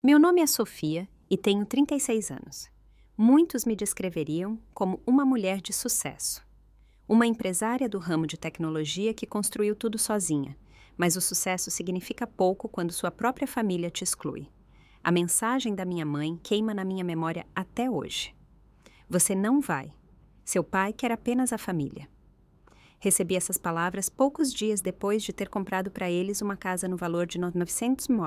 Meu nome é Sofia e tenho 36 anos. Muitos me descreveriam como uma mulher de sucesso. Uma empresária do ramo de tecnologia que construiu tudo sozinha, mas o sucesso significa pouco quando sua própria família te exclui. A mensagem da minha mãe queima na minha memória até hoje. Você não vai. Seu pai quer apenas a família. Recebi essas palavras poucos dias depois de ter comprado para eles uma casa no valor de 900 mil.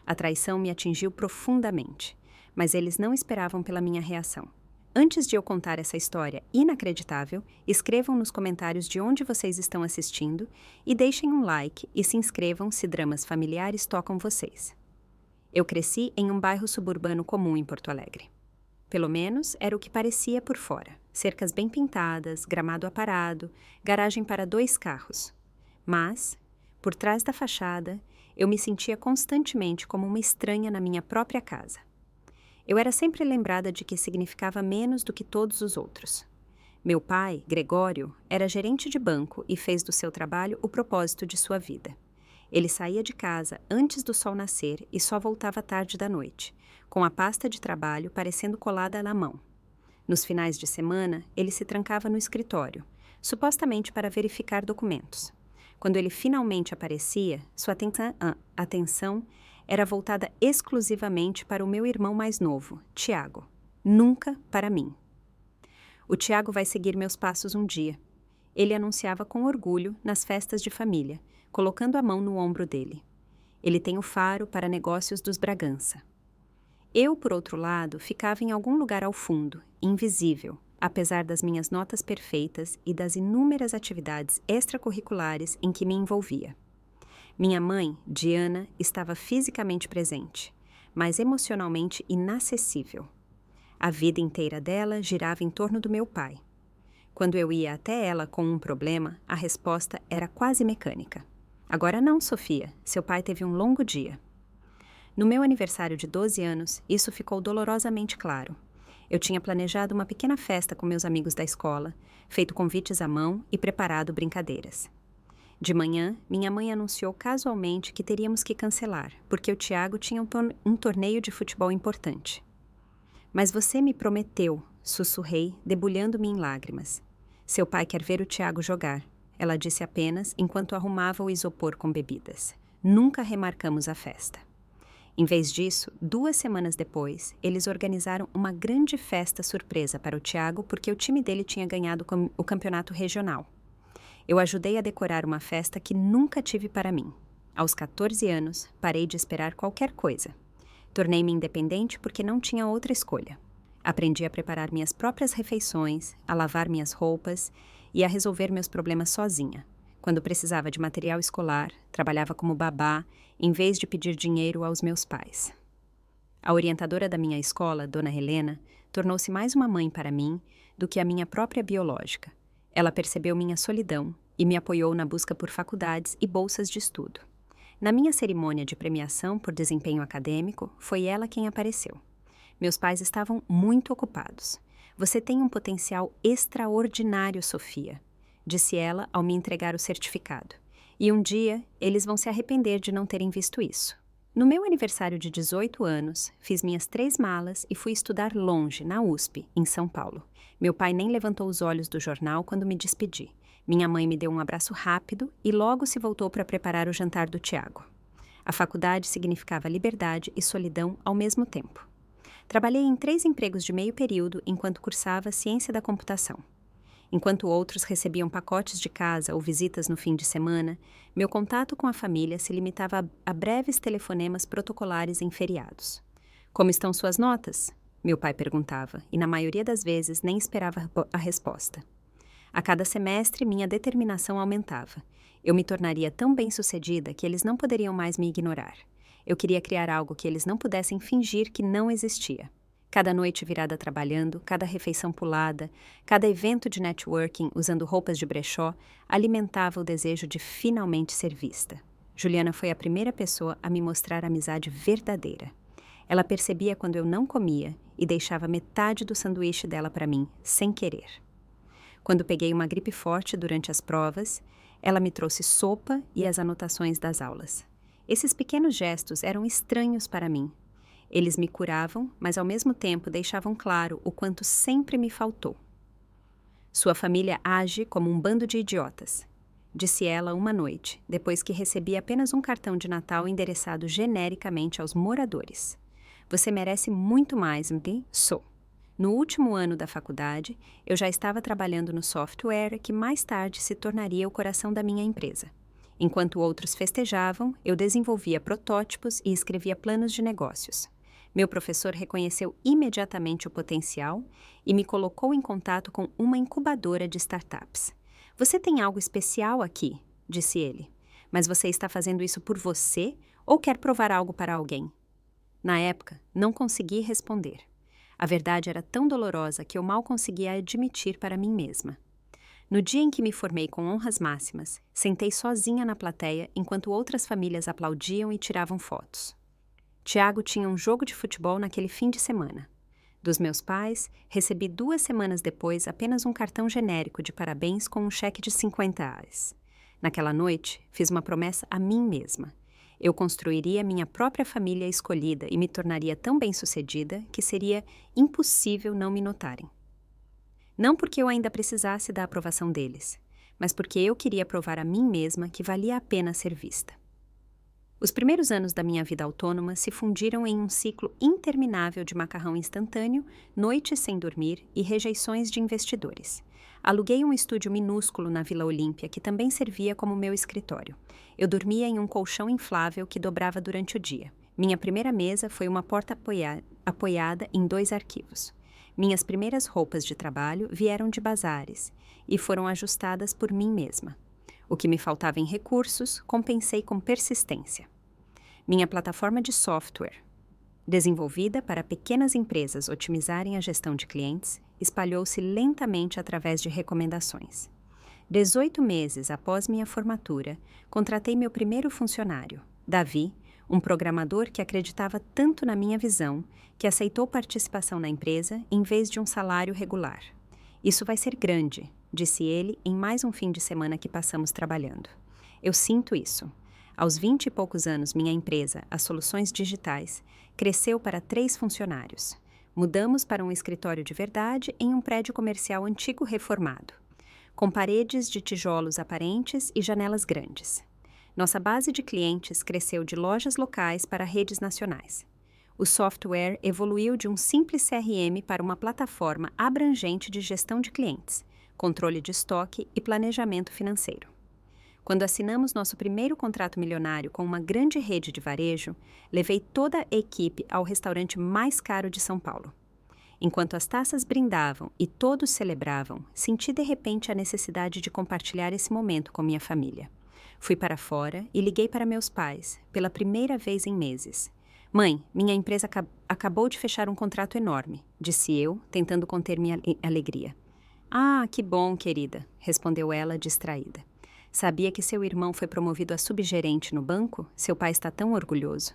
A traição me atingiu profundamente, mas eles não esperavam pela minha reação. Antes de eu contar essa história inacreditável, escrevam nos comentários de onde vocês estão assistindo e deixem um like e se inscrevam se dramas familiares tocam vocês. Eu cresci em um bairro suburbano comum em Porto Alegre. Pelo menos era o que parecia por fora. Cercas bem pintadas, gramado aparado, garagem para 2 carros. Mas, por trás da fachada, eu me sentia constantemente como uma estranha na minha própria casa. Eu era sempre lembrada de que significava menos do que todos os outros. Meu pai, Gregório, era gerente de banco e fez do seu trabalho o propósito de sua vida. Ele saía de casa antes do sol nascer e só voltava tarde da noite, com a pasta de trabalho parecendo colada na mão. Nos finais de semana, ele se trancava no escritório, supostamente para verificar documentos. Quando ele finalmente aparecia, sua atenção era voltada exclusivamente para o meu irmão mais novo, Tiago. Nunca para mim. O Tiago vai seguir meus passos um dia. Ele anunciava com orgulho nas festas de família, colocando a mão no ombro dele. Ele tem o faro para negócios dos Bragança. Eu, por outro lado, ficava em algum lugar ao fundo, invisível, apesar das minhas notas perfeitas e das inúmeras atividades extracurriculares em que me envolvia. Minha mãe, Diana, estava fisicamente presente, mas emocionalmente inacessível. A vida inteira dela girava em torno do meu pai. Quando eu ia até ela com um problema, a resposta era quase mecânica. Agora não, Sofia, seu pai teve um longo dia. No meu aniversário de 12 anos, isso ficou dolorosamente claro. Eu tinha planejado uma pequena festa com meus amigos da escola, feito convites à mão e preparado brincadeiras. De manhã, minha mãe anunciou casualmente que teríamos que cancelar, porque o Tiago tinha um torneio de futebol importante. Mas você me prometeu, sussurrei, debulhando-me em lágrimas. Seu pai quer ver o Tiago jogar, ela disse apenas enquanto arrumava o isopor com bebidas. Nunca remarcamos a festa. Em vez disso, 2 semanas depois, eles organizaram uma grande festa surpresa para o Tiago porque o time dele tinha ganhado o campeonato regional. Eu ajudei a decorar uma festa que nunca tive para mim. Aos 14 anos, parei de esperar qualquer coisa. Tornei-me independente porque não tinha outra escolha. Aprendi a preparar minhas próprias refeições, a lavar minhas roupas e a resolver meus problemas sozinha. Quando precisava de material escolar, trabalhava como babá, em vez de pedir dinheiro aos meus pais. A orientadora da minha escola, Dona Helena, tornou-se mais uma mãe para mim do que a minha própria biológica. Ela percebeu minha solidão e me apoiou na busca por faculdades e bolsas de estudo. Na minha cerimônia de premiação por desempenho acadêmico, foi ela quem apareceu. Meus pais estavam muito ocupados. Você tem um potencial extraordinário, Sofia, disse ela ao me entregar o certificado. E um dia, eles vão se arrepender de não terem visto isso. No meu aniversário de 18 anos, fiz minhas 3 malas e fui estudar longe, na USP, em São Paulo. Meu pai nem levantou os olhos do jornal quando me despedi. Minha mãe me deu um abraço rápido e logo se voltou para preparar o jantar do Tiago. A faculdade significava liberdade e solidão ao mesmo tempo. Trabalhei em 3 empregos de meio período enquanto cursava ciência da computação. Enquanto outros recebiam pacotes de casa ou visitas no fim de semana, meu contato com a família se limitava a breves telefonemas protocolares em feriados. Como estão suas notas? Meu pai perguntava, e na maioria das vezes nem esperava a resposta. A cada semestre, minha determinação aumentava. Eu me tornaria tão bem-sucedida que eles não poderiam mais me ignorar. Eu queria criar algo que eles não pudessem fingir que não existia. Cada noite virada trabalhando, cada refeição pulada, cada evento de networking usando roupas de brechó, alimentava o desejo de finalmente ser vista. Juliana foi a primeira pessoa a me mostrar amizade verdadeira. Ela percebia quando eu não comia e deixava metade do sanduíche dela para mim, sem querer. Quando peguei uma gripe forte durante as provas, ela me trouxe sopa e as anotações das aulas. Esses pequenos gestos eram estranhos para mim. Eles me curavam, mas ao mesmo tempo deixavam claro o quanto sempre me faltou. Sua família age como um bando de idiotas, disse ela uma noite, depois que recebi apenas um cartão de Natal endereçado genericamente aos moradores. Você merece muito mais, Sou. No último ano da faculdade, eu já estava trabalhando no software que mais tarde se tornaria o coração da minha empresa. Enquanto outros festejavam, eu desenvolvia protótipos e escrevia planos de negócios. Meu professor reconheceu imediatamente o potencial e me colocou em contato com uma incubadora de startups. Você tem algo especial aqui, disse ele. Mas você está fazendo isso por você ou quer provar algo para alguém? Na época, não consegui responder. A verdade era tão dolorosa que eu mal conseguia admitir para mim mesma. No dia em que me formei com honras máximas, sentei sozinha na plateia enquanto outras famílias aplaudiam e tiravam fotos. Tiago tinha um jogo de futebol naquele fim de semana. Dos meus pais, recebi 2 semanas depois apenas um cartão genérico de parabéns com um cheque de R$ 50. Naquela noite, fiz uma promessa a mim mesma. Eu construiria minha própria família escolhida e me tornaria tão bem-sucedida que seria impossível não me notarem. Não porque eu ainda precisasse da aprovação deles, mas porque eu queria provar a mim mesma que valia a pena ser vista. Os primeiros anos da minha vida autônoma se fundiram em um ciclo interminável de macarrão instantâneo, noites sem dormir e rejeições de investidores. Aluguei um estúdio minúsculo na Vila Olímpia que também servia como meu escritório. Eu dormia em um colchão inflável que dobrava durante o dia. Minha primeira mesa foi uma porta apoiada em 2 arquivos. Minhas primeiras roupas de trabalho vieram de bazares e foram ajustadas por mim mesma. O que me faltava em recursos, compensei com persistência. Minha plataforma de software, desenvolvida para pequenas empresas otimizarem a gestão de clientes, espalhou-se lentamente através de recomendações. 18 meses após minha formatura, contratei meu primeiro funcionário, Davi, um programador que acreditava tanto na minha visão que aceitou participação na empresa em vez de um salário regular. Isso vai ser grande, disse ele em mais um fim de semana que passamos trabalhando. Eu sinto isso. Aos 20 e poucos anos, minha empresa, as Soluções Digitais, cresceu para 3 funcionários. Mudamos para um escritório de verdade em um prédio comercial antigo reformado, com paredes de tijolos aparentes e janelas grandes. Nossa base de clientes cresceu de lojas locais para redes nacionais. O software evoluiu de um simples CRM para uma plataforma abrangente de gestão de clientes, controle de estoque e planejamento financeiro. Quando assinamos nosso primeiro contrato milionário com uma grande rede de varejo, levei toda a equipe ao restaurante mais caro de São Paulo. Enquanto as taças brindavam e todos celebravam, senti de repente a necessidade de compartilhar esse momento com minha família. Fui para fora e liguei para meus pais, pela primeira vez em meses. Mãe, minha empresa acabou de fechar um contrato enorme, disse eu, tentando conter minha alegria. Ah, que bom, querida, respondeu ela, distraída. Sabia que seu irmão foi promovido a subgerente no banco? Seu pai está tão orgulhoso.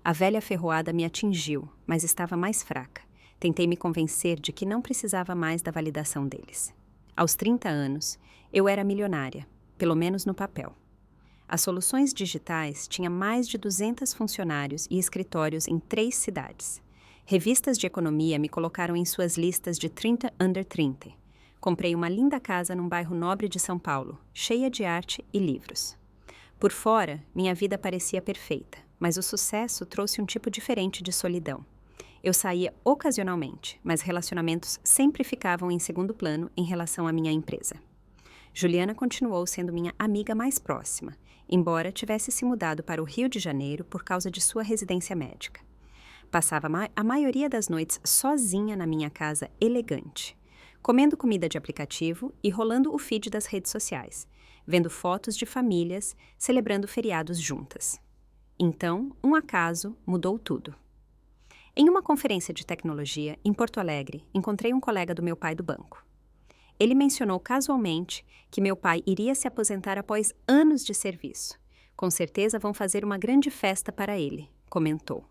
A velha ferroada me atingiu, mas estava mais fraca. Tentei me convencer de que não precisava mais da validação deles. Aos 30 anos, eu era milionária, pelo menos no papel. As Soluções Digitais tinha mais de 200 funcionários e escritórios em 3 cidades. Revistas de economia me colocaram em suas listas de 30 under 30. Comprei uma linda casa num bairro nobre de São Paulo, cheia de arte e livros. Por fora, minha vida parecia perfeita, mas o sucesso trouxe um tipo diferente de solidão. Eu saía ocasionalmente, mas relacionamentos sempre ficavam em segundo plano em relação à minha empresa. Juliana continuou sendo minha amiga mais próxima, embora tivesse se mudado para o Rio de Janeiro por causa de sua residência médica. Passava a maioria das noites sozinha na minha casa elegante, comendo comida de aplicativo e rolando o feed das redes sociais, vendo fotos de famílias celebrando feriados juntas. Então, um acaso mudou tudo. Em uma conferência de tecnologia em Porto Alegre, encontrei um colega do meu pai do banco. Ele mencionou casualmente que meu pai iria se aposentar após anos de serviço. Com certeza vão fazer uma grande festa para ele, comentou.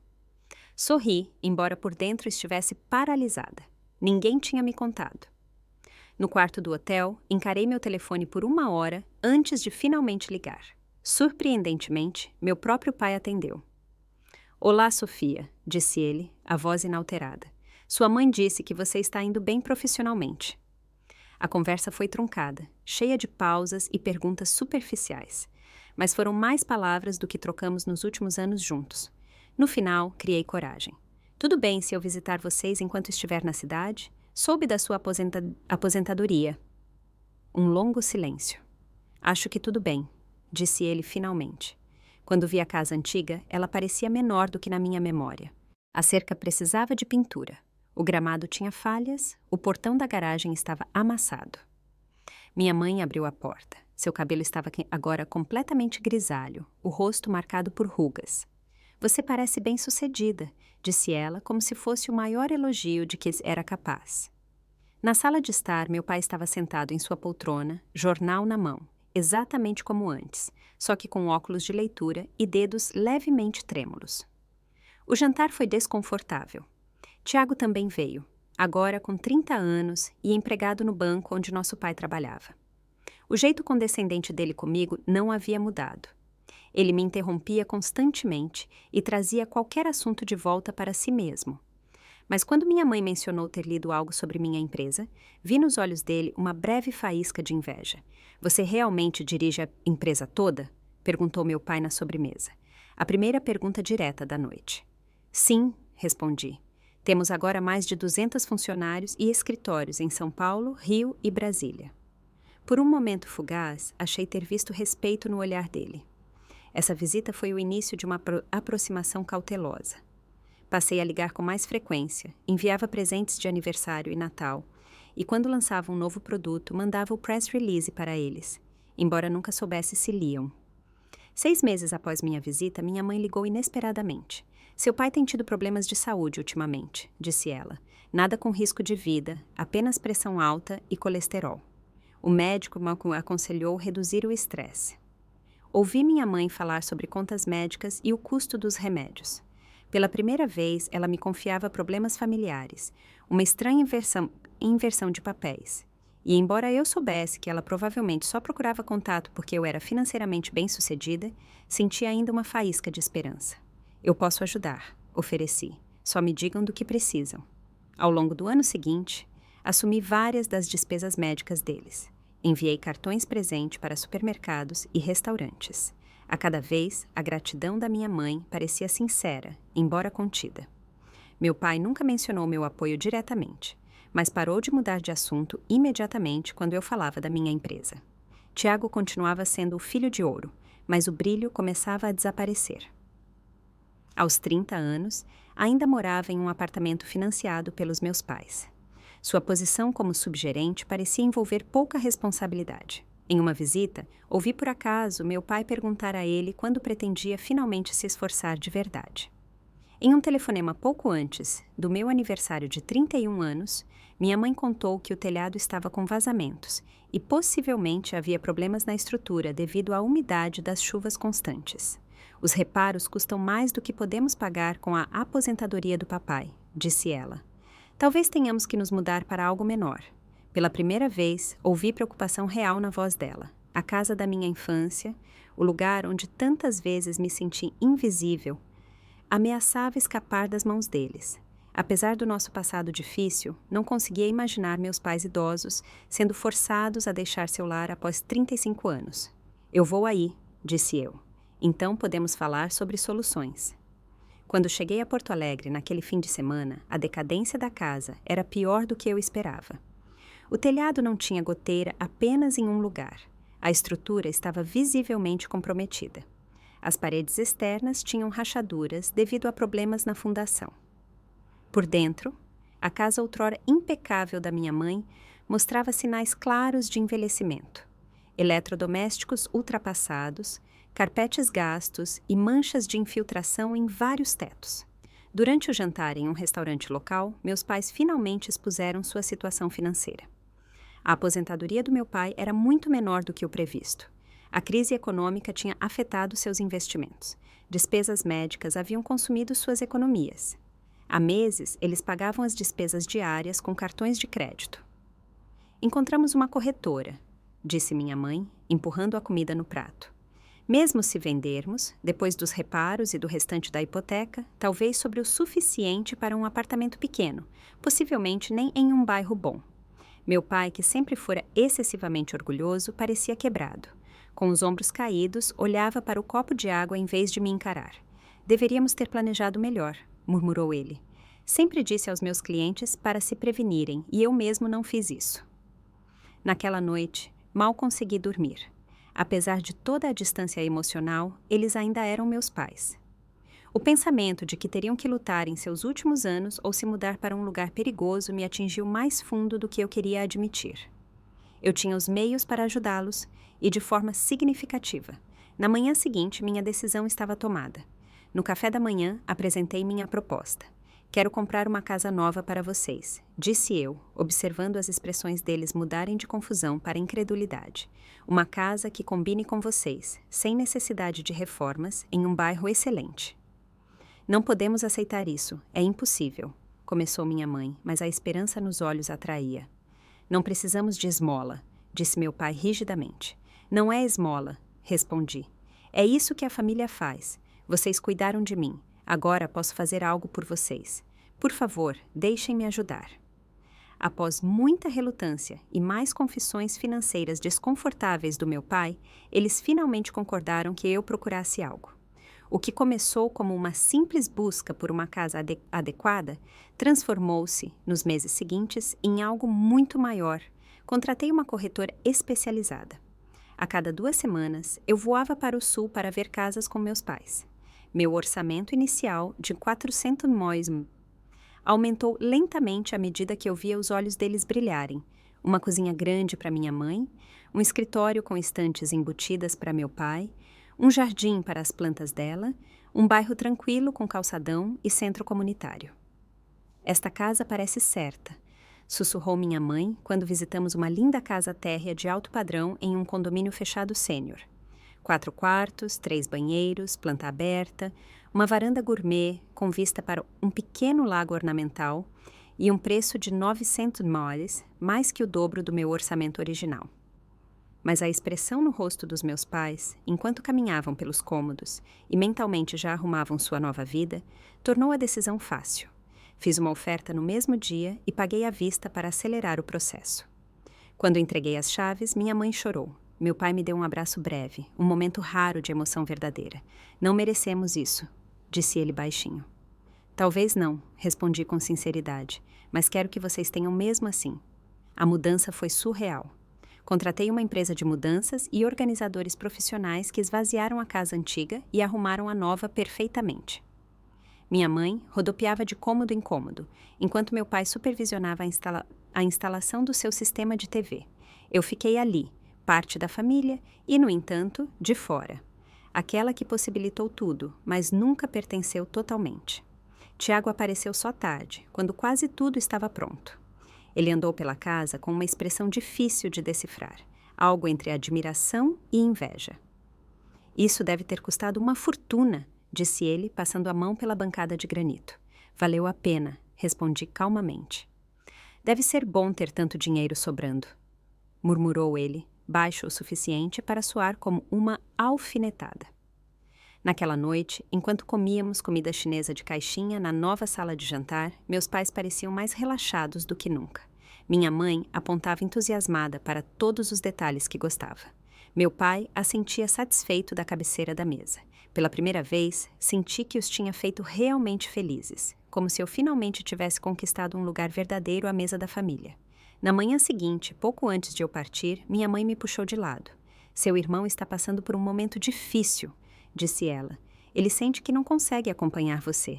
Sorri, embora por dentro estivesse paralisada. Ninguém tinha me contado. No quarto do hotel, encarei meu telefone por 1 hora antes de finalmente ligar. Surpreendentemente, meu próprio pai atendeu. Olá, Sofia, disse ele, a voz inalterada. Sua mãe disse que você está indo bem profissionalmente. A conversa foi truncada, cheia de pausas e perguntas superficiais. Mas foram mais palavras do que trocamos nos últimos anos juntos. No final, criei coragem. Tudo bem se eu visitar vocês enquanto estiver na cidade? Soube da sua aposentadoria. Um longo silêncio. Acho que tudo bem, disse ele finalmente. Quando vi a casa antiga, ela parecia menor do que na minha memória. A cerca precisava de pintura. O gramado tinha falhas, o portão da garagem estava amassado. Minha mãe abriu a porta. Seu cabelo estava agora completamente grisalho, o rosto marcado por rugas. Você parece bem-sucedida, disse ela, como se fosse o maior elogio de que era capaz. Na sala de estar, meu pai estava sentado em sua poltrona, jornal na mão, exatamente como antes, só que com óculos de leitura e dedos levemente trêmulos. O jantar foi desconfortável. Tiago também veio, agora com 30 anos e empregado no banco onde nosso pai trabalhava. O jeito condescendente dele comigo não havia mudado. Ele me interrompia constantemente e trazia qualquer assunto de volta para si mesmo. Mas quando minha mãe mencionou ter lido algo sobre minha empresa, vi nos olhos dele uma breve faísca de inveja. Você realmente dirige a empresa toda? Perguntou meu pai na sobremesa. A primeira pergunta direta da noite. Sim, respondi. Temos agora mais de 200 funcionários e escritórios em São Paulo, Rio e Brasília. Por um momento fugaz, achei ter visto respeito no olhar dele. Essa visita foi o início de uma aproximação cautelosa. Passei a ligar com mais frequência, enviava presentes de aniversário e Natal, e quando lançava um novo produto, mandava o press release para eles, embora nunca soubesse se liam. 6 meses após minha visita, minha mãe ligou inesperadamente. Seu pai tem tido problemas de saúde ultimamente, disse ela. Nada com risco de vida, apenas pressão alta e colesterol. O médico me aconselhou reduzir o estresse. Ouvi minha mãe falar sobre contas médicas e o custo dos remédios. Pela primeira vez, ela me confiava problemas familiares, uma estranha inversão de papéis. E embora eu soubesse que ela provavelmente só procurava contato porque eu era financeiramente bem-sucedida, senti ainda uma faísca de esperança. Eu posso ajudar, ofereci. Só me digam do que precisam. Ao longo do ano seguinte, assumi várias das despesas médicas deles. Enviei cartões presente para supermercados e restaurantes. A cada vez, a gratidão da minha mãe parecia sincera, embora contida. Meu pai nunca mencionou meu apoio diretamente, mas parou de mudar de assunto imediatamente quando eu falava da minha empresa. Tiago continuava sendo o filho de ouro, mas o brilho começava a desaparecer. Aos 30 anos, ainda morava em um apartamento financiado pelos meus pais. Sua posição como subgerente parecia envolver pouca responsabilidade. Em uma visita, ouvi por acaso meu pai perguntar a ele quando pretendia finalmente se esforçar de verdade. Em um telefonema pouco antes do meu aniversário de 31 anos, minha mãe contou que o telhado estava com vazamentos e possivelmente havia problemas na estrutura devido à umidade das chuvas constantes. Os reparos custam mais do que podemos pagar com a aposentadoria do papai, disse ela. Talvez tenhamos que nos mudar para algo menor. Pela primeira vez, ouvi preocupação real na voz dela. A casa da minha infância, o lugar onde tantas vezes me senti invisível, ameaçava escapar das mãos deles. Apesar do nosso passado difícil, não conseguia imaginar meus pais idosos sendo forçados a deixar seu lar após 35 anos. Eu vou aí, disse eu. Então podemos falar sobre soluções. Quando cheguei a Porto Alegre naquele fim de semana, a decadência da casa era pior do que eu esperava. O telhado não tinha goteira apenas em um lugar. A estrutura estava visivelmente comprometida. As paredes externas tinham rachaduras devido a problemas na fundação. Por dentro, a casa outrora impecável da minha mãe mostrava sinais claros de envelhecimento. Eletrodomésticos ultrapassados, carpetes gastos e manchas de infiltração em vários tetos. Durante o jantar em um restaurante local, meus pais finalmente expuseram sua situação financeira. A aposentadoria do meu pai era muito menor do que o previsto. A crise econômica tinha afetado seus investimentos. Despesas médicas haviam consumido suas economias. Há meses, eles pagavam as despesas diárias com cartões de crédito. Encontramos uma corretora, disse minha mãe, empurrando a comida no prato. Mesmo se vendermos, depois dos reparos e do restante da hipoteca, talvez sobre o suficiente para um apartamento pequeno, possivelmente nem em um bairro bom. Meu pai, que sempre fora excessivamente orgulhoso, parecia quebrado. Com os ombros caídos, olhava para o copo de água em vez de me encarar. Deveríamos ter planejado melhor, murmurou ele. Sempre disse aos meus clientes para se prevenirem e eu mesmo não fiz isso. Naquela noite, mal consegui dormir. Apesar de toda a distância emocional, eles ainda eram meus pais. O pensamento de que teriam que lutar em seus últimos anos ou se mudar para um lugar perigoso me atingiu mais fundo do que eu queria admitir. Eu tinha os meios para ajudá-los e de forma significativa. Na manhã seguinte, minha decisão estava tomada. No café da manhã, apresentei minha proposta. Quero comprar uma casa nova para vocês, disse eu, observando as expressões deles mudarem de confusão para incredulidade. Uma casa que combine com vocês, sem necessidade de reformas, em um bairro excelente. Não podemos aceitar isso, é impossível, começou minha mãe, mas a esperança nos olhos atraía. Não precisamos de esmola, disse meu pai rigidamente. Não é esmola, respondi. É isso que a família faz. Vocês cuidaram de mim. Agora posso fazer algo por vocês. Por favor, deixem-me ajudar. Após muita relutância e mais confissões financeiras desconfortáveis do meu pai, eles finalmente concordaram que eu procurasse algo. O que começou como uma simples busca por uma casa adequada, transformou-se, nos meses seguintes, em algo muito maior. Contratei uma corretora especializada. A cada 2 semanas, eu voava para o sul para ver casas com meus pais. Meu orçamento inicial, de 400 móis, aumentou lentamente à medida que eu via os olhos deles brilharem. Uma cozinha grande para minha mãe, um escritório com estantes embutidas para meu pai, um jardim para as plantas dela, um bairro tranquilo com calçadão e centro comunitário. Esta casa parece certa, sussurrou minha mãe quando visitamos uma linda casa térrea de alto padrão em um condomínio fechado sênior. 4 quartos, 3 banheiros, planta aberta, uma varanda gourmet com vista para um pequeno lago ornamental e um preço de 900 moles, mais que o dobro do meu orçamento original. Mas a expressão no rosto dos meus pais, enquanto caminhavam pelos cômodos e mentalmente já arrumavam sua nova vida, tornou a decisão fácil. Fiz uma oferta no mesmo dia e paguei à vista para acelerar o processo. Quando entreguei as chaves, minha mãe chorou. Meu pai me deu um abraço breve, um momento raro de emoção verdadeira. Não merecemos isso, disse ele baixinho. Talvez não, respondi com sinceridade, mas quero que vocês tenham mesmo assim. A mudança foi surreal. Contratei uma empresa de mudanças e organizadores profissionais que esvaziaram a casa antiga e arrumaram a nova perfeitamente. Minha mãe rodopiava de cômodo em cômodo, enquanto meu pai supervisionava a instalação do seu sistema de TV. Eu fiquei ali, parte da família e, no entanto, de fora. Aquela que possibilitou tudo, mas nunca pertenceu totalmente. Tiago apareceu só tarde, quando quase tudo estava pronto. Ele andou pela casa com uma expressão difícil de decifrar, algo entre admiração e inveja. Isso deve ter custado uma fortuna, disse ele, passando a mão pela bancada de granito. Valeu a pena, respondi calmamente. Deve ser bom ter tanto dinheiro sobrando, murmurou ele, baixo o suficiente para soar como uma alfinetada. Naquela noite, enquanto comíamos comida chinesa de caixinha na nova sala de jantar, meus pais pareciam mais relaxados do que nunca. Minha mãe apontava entusiasmada para todos os detalhes que gostava. Meu pai assentia satisfeito da cabeceira da mesa. Pela primeira vez, senti que os tinha feito realmente felizes, como se eu finalmente tivesse conquistado um lugar verdadeiro à mesa da família. Na manhã seguinte, pouco antes de eu partir, minha mãe me puxou de lado. Seu irmão está passando por um momento difícil, disse ela. Ele sente que não consegue acompanhar você.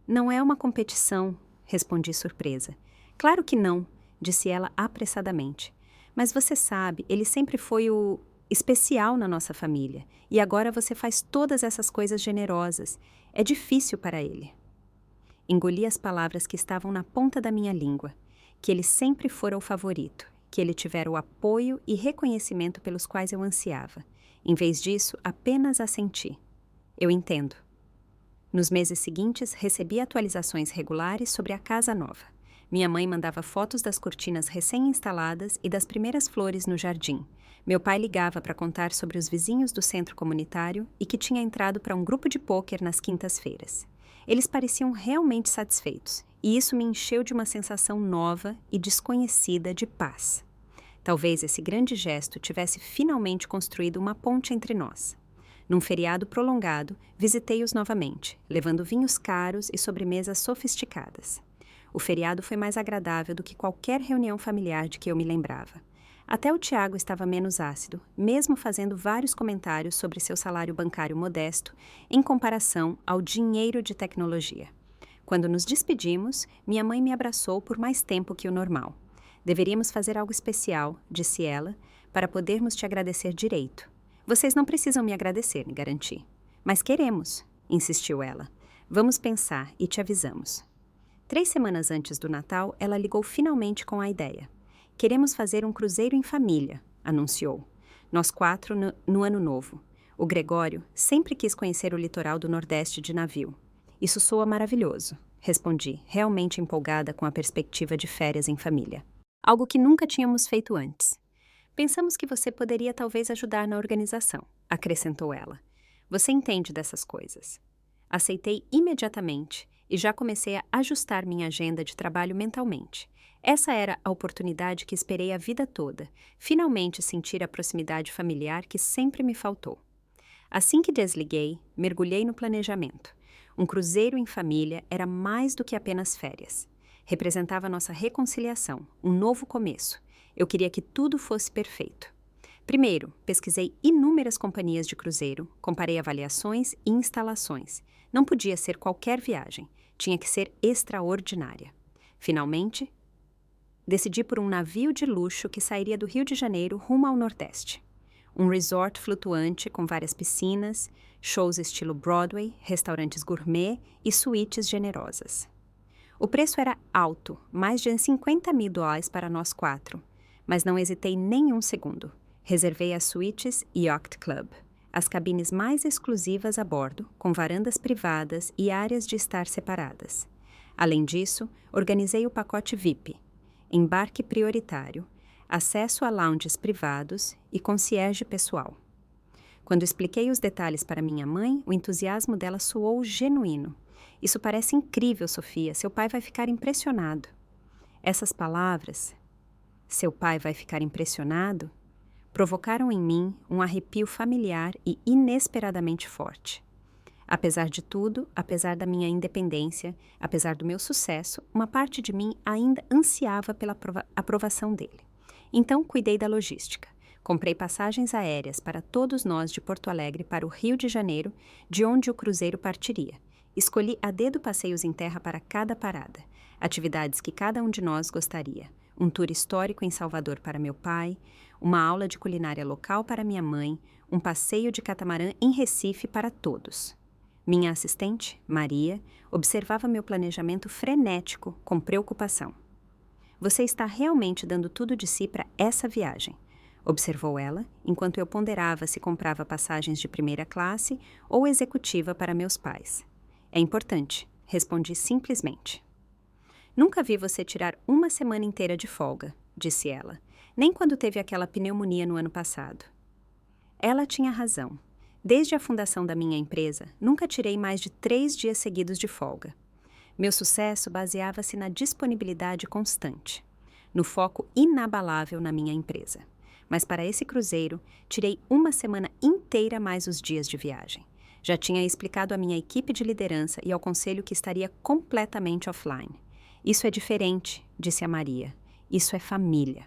Não é uma competição, respondi surpresa. Claro que não, disse ela apressadamente. Mas você sabe, ele sempre foi o especial na nossa família. E agora você faz todas essas coisas generosas. É difícil para ele. Engoli as palavras que estavam na ponta da minha língua. Que ele sempre fora o favorito. Que ele tivera o apoio e reconhecimento pelos quais eu ansiava. Em vez disso, apenas assenti. Eu entendo. Nos meses seguintes, recebi atualizações regulares sobre a casa nova. Minha mãe mandava fotos das cortinas recém-instaladas e das primeiras flores no jardim. Meu pai ligava para contar sobre os vizinhos do centro comunitário e que tinha entrado para um grupo de pôquer nas quintas-feiras. Eles pareciam realmente satisfeitos, e isso me encheu de uma sensação nova e desconhecida de paz. Talvez esse grande gesto tivesse finalmente construído uma ponte entre nós. Num feriado prolongado, visitei-os novamente, levando vinhos caros e sobremesas sofisticadas. O feriado foi mais agradável do que qualquer reunião familiar de que eu me lembrava. Até o Tiago estava menos ácido, mesmo fazendo vários comentários sobre seu salário bancário modesto em comparação ao dinheiro de tecnologia. Quando nos despedimos, minha mãe me abraçou por mais tempo que o normal. Deveríamos fazer algo especial, disse ela, para podermos te agradecer direito. Vocês não precisam me agradecer, me garanti. Mas queremos, insistiu ela. Vamos pensar e te avisamos. 3 semanas antes do Natal, ela ligou finalmente com a ideia. Queremos fazer um cruzeiro em família, anunciou. Nós 4 no Ano Novo. O Gregório sempre quis conhecer o litoral do Nordeste de navio. Isso soa maravilhoso, respondi, realmente empolgada com a perspectiva de férias em família. Algo que nunca tínhamos feito antes. Pensamos que você poderia talvez ajudar na organização, acrescentou ela. Você entende dessas coisas. Aceitei imediatamente e já comecei a ajustar minha agenda de trabalho mentalmente. Essa era a oportunidade que esperei a vida toda, finalmente sentir a proximidade familiar que sempre me faltou. Assim que desliguei, mergulhei no planejamento. Um cruzeiro em família era mais do que apenas férias. Representava nossa reconciliação, um novo começo. Eu queria que tudo fosse perfeito. Primeiro, pesquisei inúmeras companhias de cruzeiro, comparei avaliações e instalações. Não podia ser qualquer viagem, tinha que ser extraordinária. Finalmente, decidi por um navio de luxo que sairia do Rio de Janeiro rumo ao Nordeste. Um resort flutuante com várias piscinas, shows estilo Broadway, restaurantes gourmet e suítes generosas. O preço era alto, mais de $50 mil para nós 4, mas não hesitei nem um segundo. Reservei as suítes Yacht Club, as cabines mais exclusivas a bordo, com varandas privadas e áreas de estar separadas. Além disso, organizei o pacote VIP, embarque prioritário, acesso a lounges privados e concierge pessoal. Quando expliquei os detalhes para minha mãe, o entusiasmo dela soou genuíno. Isso parece incrível, Sofia. Seu pai vai ficar impressionado. Essas palavras, seu pai vai ficar impressionado, provocaram em mim um arrepio familiar e inesperadamente forte. Apesar de tudo, apesar da minha independência, apesar do meu sucesso, uma parte de mim ainda ansiava pela aprovação dele. Então, cuidei da logística. Comprei passagens aéreas para todos nós de Porto Alegre para o Rio de Janeiro, de onde o cruzeiro partiria. Escolhi a dedo passeios em terra para cada parada, atividades que cada um de nós gostaria. Um tour histórico em Salvador para meu pai, uma aula de culinária local para minha mãe, um passeio de catamarã em Recife para todos. Minha assistente, Maria, observava meu planejamento frenético com preocupação. Você está realmente dando tudo de si para essa viagem, observou ela, enquanto eu ponderava se comprava passagens de primeira classe ou executiva para meus pais. É importante, respondi simplesmente. Nunca vi você tirar uma semana inteira de folga, disse ela, nem quando teve aquela pneumonia no ano passado. Ela tinha razão. Desde a fundação da minha empresa, nunca tirei mais de 3 dias seguidos de folga. Meu sucesso baseava-se na disponibilidade constante, no foco inabalável na minha empresa. Mas para esse cruzeiro, tirei uma semana inteira mais os dias de viagem. Já tinha explicado à minha equipe de liderança e ao conselho que estaria completamente offline. Isso é diferente, disse a Maria. Isso é família.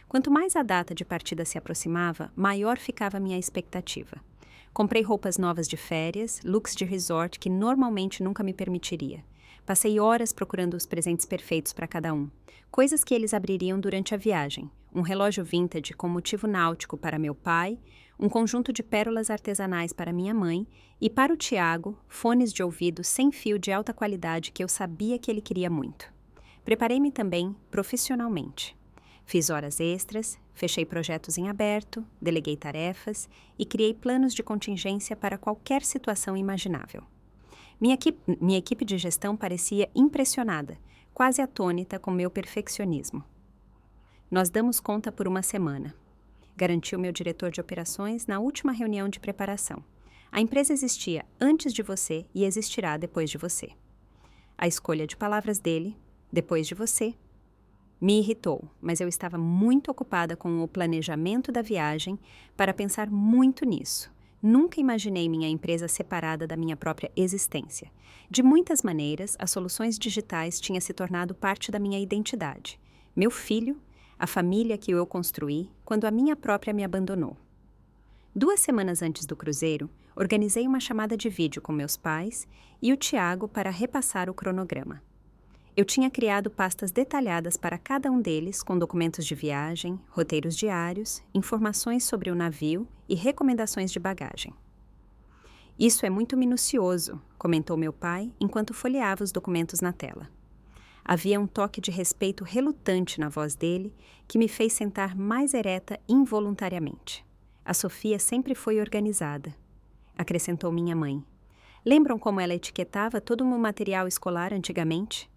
Quanto mais a data de partida se aproximava, maior ficava a minha expectativa. Comprei roupas novas de férias, looks de resort que normalmente nunca me permitiria. Passei horas procurando os presentes perfeitos para cada um. Coisas que eles abririam durante a viagem. Um relógio vintage com motivo náutico para meu pai, um conjunto de pérolas artesanais para minha mãe e, para o Tiago, fones de ouvido sem fio de alta qualidade que eu sabia que ele queria muito. Preparei-me também profissionalmente. Fiz horas extras, fechei projetos em aberto, deleguei tarefas e criei planos de contingência para qualquer situação imaginável. Minha equipe de gestão parecia impressionada, quase atônita com meu perfeccionismo. Nós damos conta por uma semana, garantiu meu diretor de operações na última reunião de preparação. A empresa existia antes de você e existirá depois de você. A escolha de palavras dele, depois de você, me irritou, mas eu estava muito ocupada com o planejamento da viagem para pensar muito nisso. Nunca imaginei minha empresa separada da minha própria existência. De muitas maneiras, as soluções digitais tinham se tornado parte da minha identidade. Meu filho, a família que eu construí quando a minha própria me abandonou. 2 semanas antes do cruzeiro, organizei uma chamada de vídeo com meus pais e o Tiago para repassar o cronograma. Eu tinha criado pastas detalhadas para cada um deles com documentos de viagem, roteiros diários, informações sobre o navio e recomendações de bagagem. Isso é muito minucioso, comentou meu pai enquanto folheava os documentos na tela. Havia um toque de respeito relutante na voz dele que me fez sentar mais ereta involuntariamente. A Sofia sempre foi organizada, acrescentou minha mãe. Lembram como ela etiquetava todo o meu material escolar antigamente?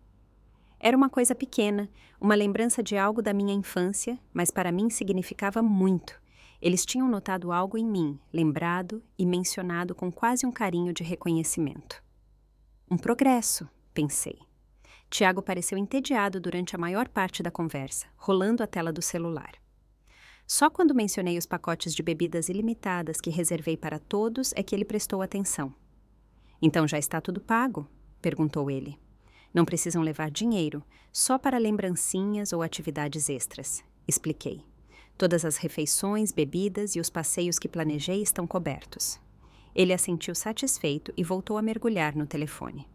Era uma coisa pequena, uma lembrança de algo da minha infância, mas para mim significava muito. Eles tinham notado algo em mim, lembrado e mencionado com quase um carinho de reconhecimento. Um progresso, pensei. Tiago pareceu entediado durante a maior parte da conversa, rolando a tela do celular. Só quando mencionei os pacotes de bebidas ilimitadas que reservei para todos é que ele prestou atenção. Então já está tudo pago? Perguntou ele. Não precisam levar dinheiro, só para lembrancinhas ou atividades extras, expliquei. Todas as refeições, bebidas e os passeios que planejei estão cobertos. Ele assentiu satisfeito e voltou a mergulhar no telefone.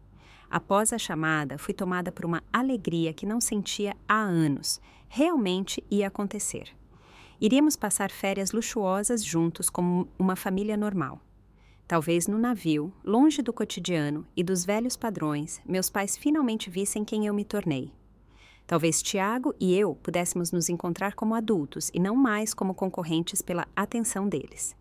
Após a chamada, fui tomada por uma alegria que não sentia há anos. Realmente ia acontecer. Iríamos passar férias luxuosas juntos como uma família normal. Talvez no navio, longe do cotidiano e dos velhos padrões, meus pais finalmente vissem quem eu me tornei. Talvez Tiago e eu pudéssemos nos encontrar como adultos e não mais como concorrentes pela atenção deles.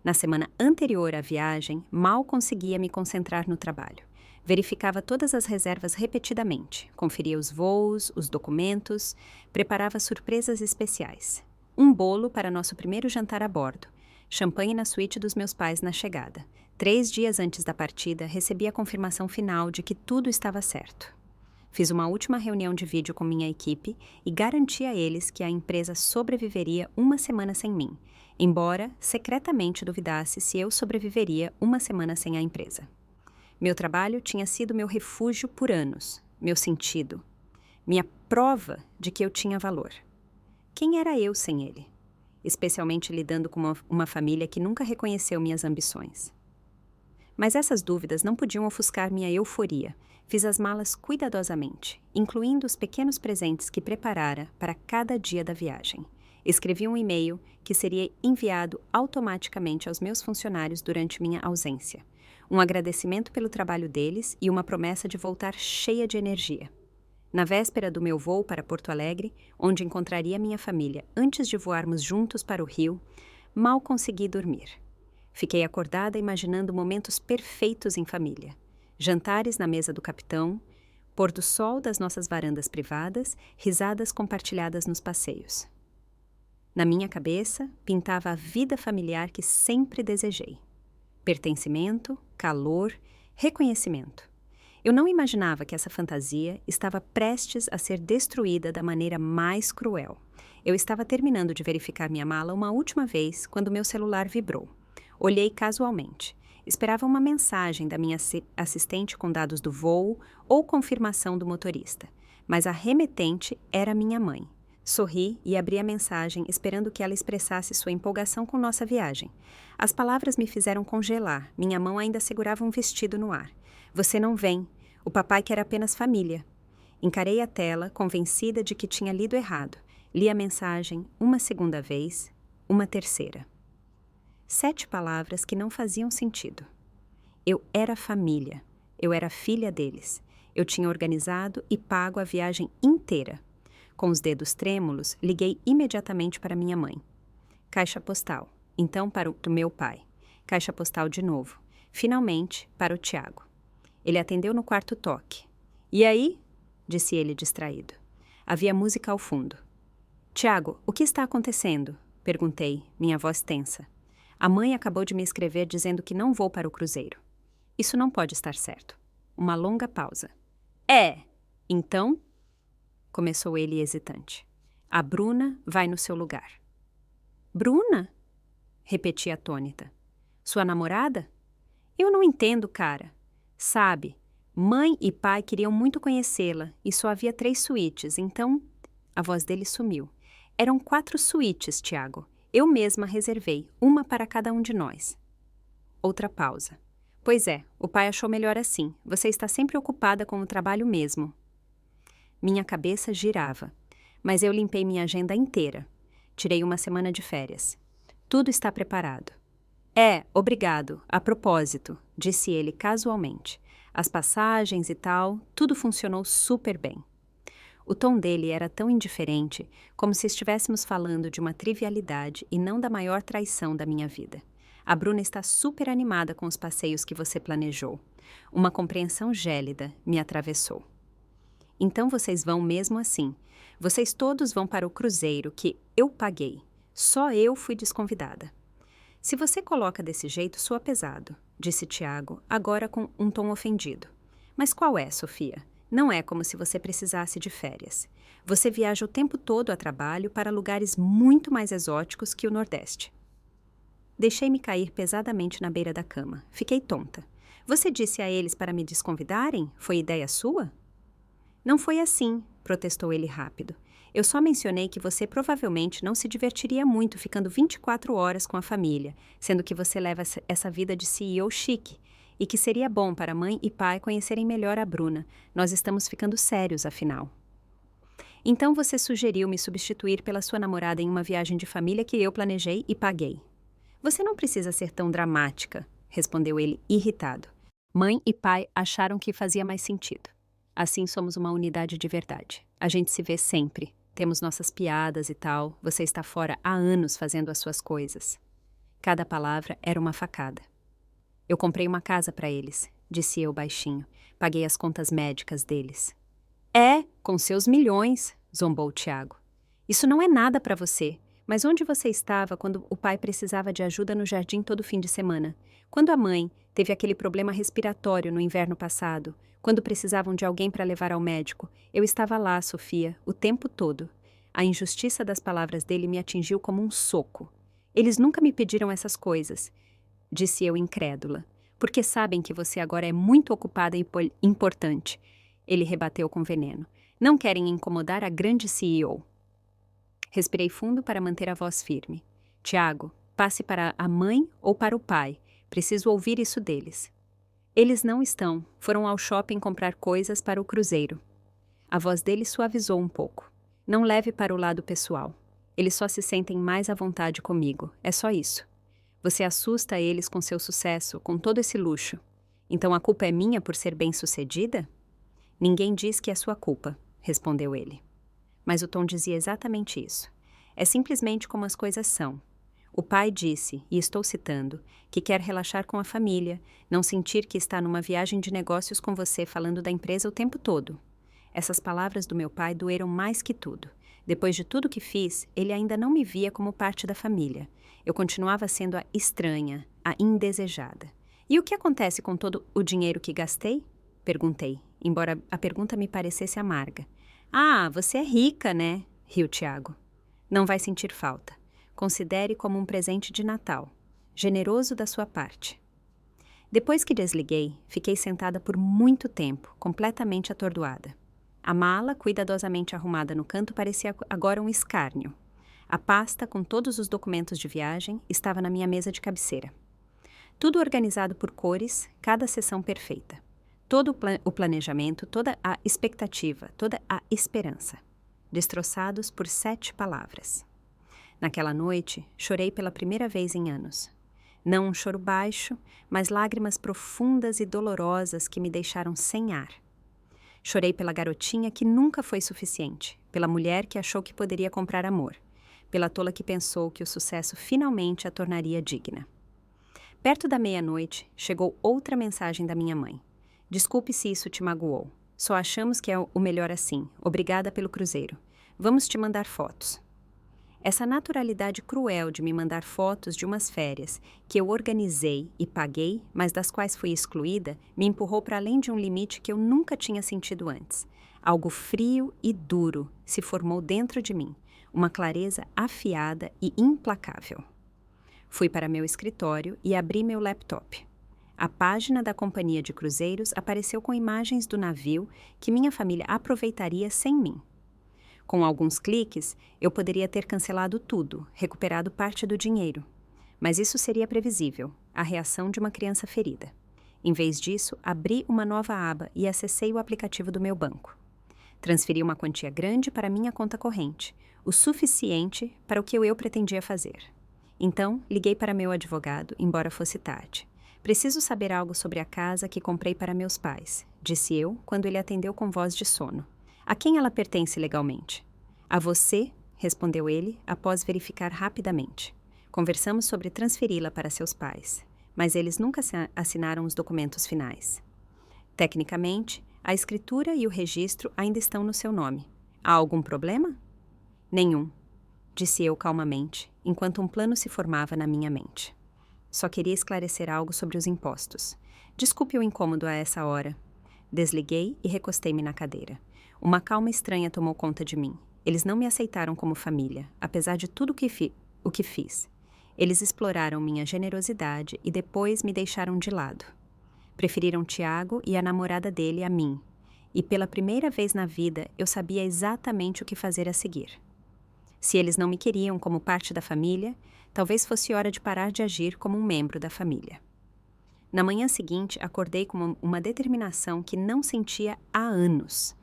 Na semana anterior à viagem, mal conseguia me concentrar no trabalho. Verificava todas as reservas repetidamente, conferia os voos, os documentos, preparava surpresas especiais. Um bolo para nosso primeiro jantar a bordo. Champanhe na suíte dos meus pais na chegada. 3 dias antes da partida, recebi a confirmação final de que tudo estava certo. Fiz uma última reunião de vídeo com minha equipe e garanti a eles que a empresa sobreviveria 1 semana sem mim, embora secretamente duvidasse se eu sobreviveria 1 semana sem a empresa. Meu trabalho tinha sido meu refúgio por anos, meu sentido, minha prova de que eu tinha valor. Quem era eu sem ele? Especialmente lidando com uma família que nunca reconheceu minhas ambições. Mas essas dúvidas não podiam ofuscar minha euforia. Fiz as malas cuidadosamente, incluindo os pequenos presentes que preparara para cada dia da viagem. Escrevi um e-mail que seria enviado automaticamente aos meus funcionários durante minha ausência. Um agradecimento pelo trabalho deles e uma promessa de voltar cheia de energia. Na véspera do meu voo para Porto Alegre, onde encontraria minha família antes de voarmos juntos para o Rio, mal consegui dormir. Fiquei acordada imaginando momentos perfeitos em família. Jantares na mesa do capitão, pôr do sol das nossas varandas privadas, risadas compartilhadas nos passeios. Na minha cabeça, pintava a vida familiar que sempre desejei. Pertencimento, calor, reconhecimento. Eu não imaginava que essa fantasia estava prestes a ser destruída da maneira mais cruel. Eu estava terminando de verificar minha mala uma última vez quando meu celular vibrou. Olhei casualmente. Esperava uma mensagem da minha assistente com dados do voo ou confirmação do motorista. Mas a remetente era minha mãe. Sorri e abri a mensagem esperando que ela expressasse sua empolgação com nossa viagem. As palavras me fizeram congelar. Minha mão ainda segurava um vestido no ar. Você não vem. O papai quer apenas família. Encarei a tela, convencida de que tinha lido errado. Li a mensagem uma segunda vez, uma terceira. 7 palavras que não faziam sentido. Eu era família. Eu era filha deles. Eu tinha organizado e pago a viagem inteira. Com os dedos trêmulos, liguei imediatamente para minha mãe. Caixa postal. Então para o meu pai. Caixa postal de novo. Finalmente, para o Tiago. Ele atendeu no quarto toque. E aí? Disse ele distraído. Havia música ao fundo. Tiago, o que está acontecendo? Perguntei, minha voz tensa. A mãe acabou de me escrever dizendo que não vou para o cruzeiro. Isso não pode estar certo. Uma longa pausa. Então? Começou ele hesitante. A Bruna vai no seu lugar. Bruna? Repeti atônita. Sua namorada? Eu não entendo, cara. Sabe, mãe e pai queriam muito conhecê-la e só havia 3 suítes, então... A voz dele sumiu. Eram 4 suítes, Tiago. Eu mesma reservei, uma para cada um de nós. Outra pausa. Pois é, o pai achou melhor assim. Você está sempre ocupada com o trabalho mesmo. Minha cabeça girava, mas eu limpei minha agenda inteira. Tirei uma semana de férias. Tudo está preparado. Obrigado, a propósito, disse ele casualmente. As passagens e tal, tudo funcionou super bem. O tom dele era tão indiferente, como se estivéssemos falando de uma trivialidade e não da maior traição da minha vida. A Bruna está super animada com os passeios que você planejou. Uma compreensão gélida me atravessou. Então vocês vão mesmo assim. Vocês todos vão para o cruzeiro que eu paguei. Só eu fui desconvidada. Se você coloca desse jeito, soa pesado, disse Tiago, agora com um tom ofendido. Mas qual é, Sofia? Não é como se você precisasse de férias. Você viaja o tempo todo a trabalho para lugares muito mais exóticos que o Nordeste. Deixei-me cair pesadamente na beira da cama. Fiquei tonta. Você disse a eles para me desconvidarem? Foi ideia sua? Não foi assim, protestou ele rápido. Eu só mencionei que você provavelmente não se divertiria muito ficando 24 horas com a família, sendo que você leva essa vida de CEO chique, e que seria bom para mãe e pai conhecerem melhor a Bruna. Nós estamos ficando sérios, afinal. Então você sugeriu me substituir pela sua namorada em uma viagem de família que eu planejei e paguei. Você não precisa ser tão dramática, respondeu ele irritado. Mãe e pai acharam que fazia mais sentido. Assim somos uma unidade de verdade. A gente se vê sempre. Temos nossas piadas e tal. Você está fora há anos fazendo as suas coisas. Cada palavra era uma facada. Eu comprei uma casa para eles, disse eu baixinho. Paguei as contas médicas deles. Com seus milhões, zombou Tiago. Isso não é nada para você. Mas onde você estava quando o pai precisava de ajuda no jardim todo fim de semana? Quando a mãe teve aquele problema respiratório no inverno passado? Quando precisavam de alguém para levar ao médico? Eu estava lá, Sofia, o tempo todo. A injustiça das palavras dele me atingiu como um soco. Eles nunca me pediram essas coisas, disse eu incrédula. Porque sabem que você agora é muito ocupada e importante. Ele rebateu com veneno. Não querem incomodar a grande CEO. Respirei fundo para manter a voz firme. Tiago, passe para a mãe ou para o pai. Preciso ouvir isso deles. Eles não estão. Foram ao shopping comprar coisas para o cruzeiro. A voz dele suavizou um pouco. Não leve para o lado pessoal. Eles só se sentem mais à vontade comigo. É só isso. Você assusta eles com seu sucesso, com todo esse luxo. Então a culpa é minha por ser bem-sucedida? Ninguém diz que é sua culpa, respondeu ele. Mas o tom dizia exatamente isso. É simplesmente como as coisas são. O pai disse, e estou citando, que quer relaxar com a família, não sentir que está numa viagem de negócios com você falando da empresa o tempo todo. Essas palavras do meu pai doeram mais que tudo. Depois de tudo que fiz, ele ainda não me via como parte da família. Eu continuava sendo a estranha, a indesejada. E o que acontece com todo o dinheiro que gastei? Perguntei, embora a pergunta me parecesse amarga. Ah, você é rica, né? Riu Tiago. Não vai sentir falta. Considere como um presente de Natal. Generoso da sua parte. Depois que desliguei, fiquei sentada por muito tempo, completamente atordoada. A mala, cuidadosamente arrumada no canto, parecia agora um escárnio. A pasta, com todos os documentos de viagem, estava na minha mesa de cabeceira. Tudo organizado por cores, cada seção perfeita. Todo o planejamento, toda a expectativa, toda a esperança. Destroçados por 7 palavras. Naquela noite, chorei pela primeira vez em anos. Não um choro baixo, mas lágrimas profundas e dolorosas que me deixaram sem ar. Chorei pela garotinha que nunca foi suficiente, pela mulher que achou que poderia comprar amor, pela tola que pensou que o sucesso finalmente a tornaria digna. Perto da meia-noite, chegou outra mensagem da minha mãe. Desculpe se isso te magoou. Só achamos que é o melhor assim. Obrigada pelo cruzeiro. Vamos te mandar fotos. Essa naturalidade cruel de me mandar fotos de umas férias que eu organizei e paguei, mas das quais fui excluída, me empurrou para além de um limite que eu nunca tinha sentido antes. Algo frio e duro se formou dentro de mim, uma clareza afiada e implacável. Fui para meu escritório e abri meu laptop. A página da companhia de cruzeiros apareceu com imagens do navio que minha família aproveitaria sem mim. Com alguns cliques, eu poderia ter cancelado tudo, recuperado parte do dinheiro. Mas isso seria previsível, a reação de uma criança ferida. Em vez disso, abri uma nova aba e acessei o aplicativo do meu banco. Transferi uma quantia grande para minha conta corrente, o suficiente para o que eu pretendia fazer. Então, liguei para meu advogado, embora fosse tarde. Preciso saber algo sobre a casa que comprei para meus pais, disse eu, quando ele atendeu com voz de sono. A quem ela pertence legalmente? A você, respondeu ele, após verificar rapidamente. Conversamos sobre transferi-la para seus pais, mas eles nunca assinaram os documentos finais. Tecnicamente, a escritura e o registro ainda estão no seu nome. Há algum problema? Nenhum, disse eu calmamente, enquanto um plano se formava na minha mente. Só queria esclarecer algo sobre os impostos. Desculpe o incômodo a essa hora. Desliguei e recostei-me na cadeira. Uma calma estranha tomou conta de mim. Eles não me aceitaram como família, apesar de tudo o que fiz. Eles exploraram minha generosidade e depois me deixaram de lado. Preferiram Tiago e a namorada dele a mim. E pela primeira vez na vida, eu sabia exatamente o que fazer a seguir. Se eles não me queriam como parte da família, talvez fosse hora de parar de agir como um membro da família. Na manhã seguinte, acordei com uma determinação que não sentia há anos.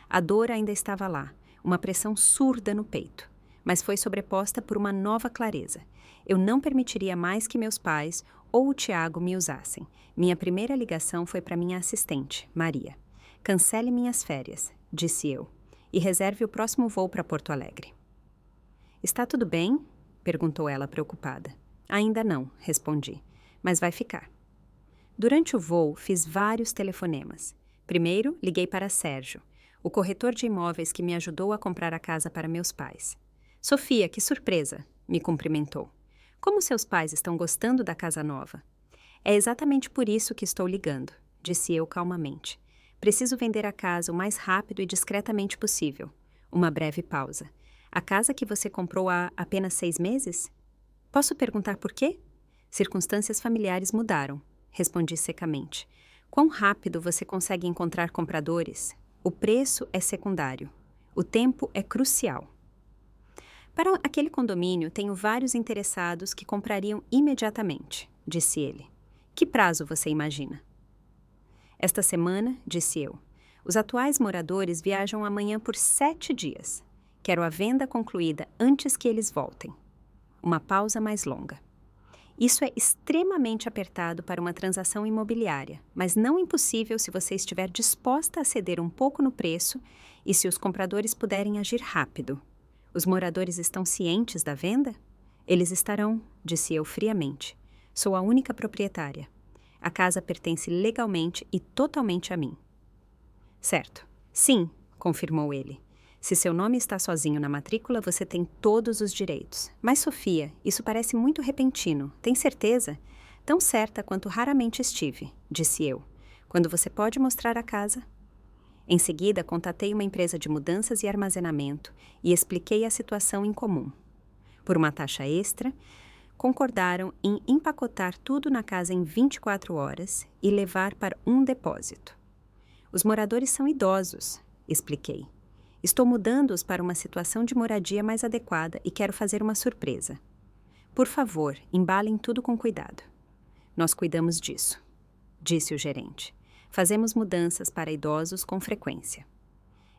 A dor ainda estava lá, uma pressão surda no peito, mas foi sobreposta por uma nova clareza. Eu não permitiria mais que meus pais ou o Tiago me usassem. Minha primeira ligação foi para minha assistente, Maria. Cancele minhas férias, disse eu, e reserve o próximo voo para Porto Alegre. Está tudo bem? Perguntou ela preocupada. Ainda não, respondi, mas vai ficar. Durante o voo, fiz vários telefonemas. Primeiro, liguei para Sérgio, o corretor de imóveis que me ajudou a comprar a casa para meus pais. Sofia, que surpresa, me cumprimentou. Como seus pais estão gostando da casa nova? É exatamente por isso que estou ligando, disse eu calmamente. Preciso vender a casa o mais rápido e discretamente possível. Uma breve pausa. A casa que você comprou há apenas 6 meses? Posso perguntar por quê? Circunstâncias familiares mudaram, respondi secamente. Quão rápido você consegue encontrar compradores? O preço é secundário. O tempo é crucial. Para aquele condomínio, tenho vários interessados que comprariam imediatamente, disse ele. Que prazo você imagina? Esta semana, disse eu. Os atuais moradores viajam amanhã por 7 dias. Quero a venda concluída antes que eles voltem. Uma pausa mais longa. Isso é extremamente apertado para uma transação imobiliária, mas não impossível se você estiver disposta a ceder um pouco no preço e se os compradores puderem agir rápido. Os moradores estão cientes da venda? Eles estarão, disse eu friamente. Sou a única proprietária. A casa pertence legalmente e totalmente a mim. Certo. Sim, confirmou ele. Se seu nome está sozinho na matrícula, você tem todos os direitos. Mas, Sofia, isso parece muito repentino. Tem certeza? Tão certa quanto raramente estive, disse eu. Quando você pode mostrar a casa? Em seguida, contatei uma empresa de mudanças e armazenamento e expliquei a situação em comum. Por uma taxa extra, concordaram em empacotar tudo na casa em 24 horas e levar para um depósito. Os moradores são idosos, expliquei. Estou mudando-os para uma situação de moradia mais adequada e quero fazer uma surpresa. Por favor, embalem tudo com cuidado. Nós cuidamos disso, disse o gerente. Fazemos mudanças para idosos com frequência.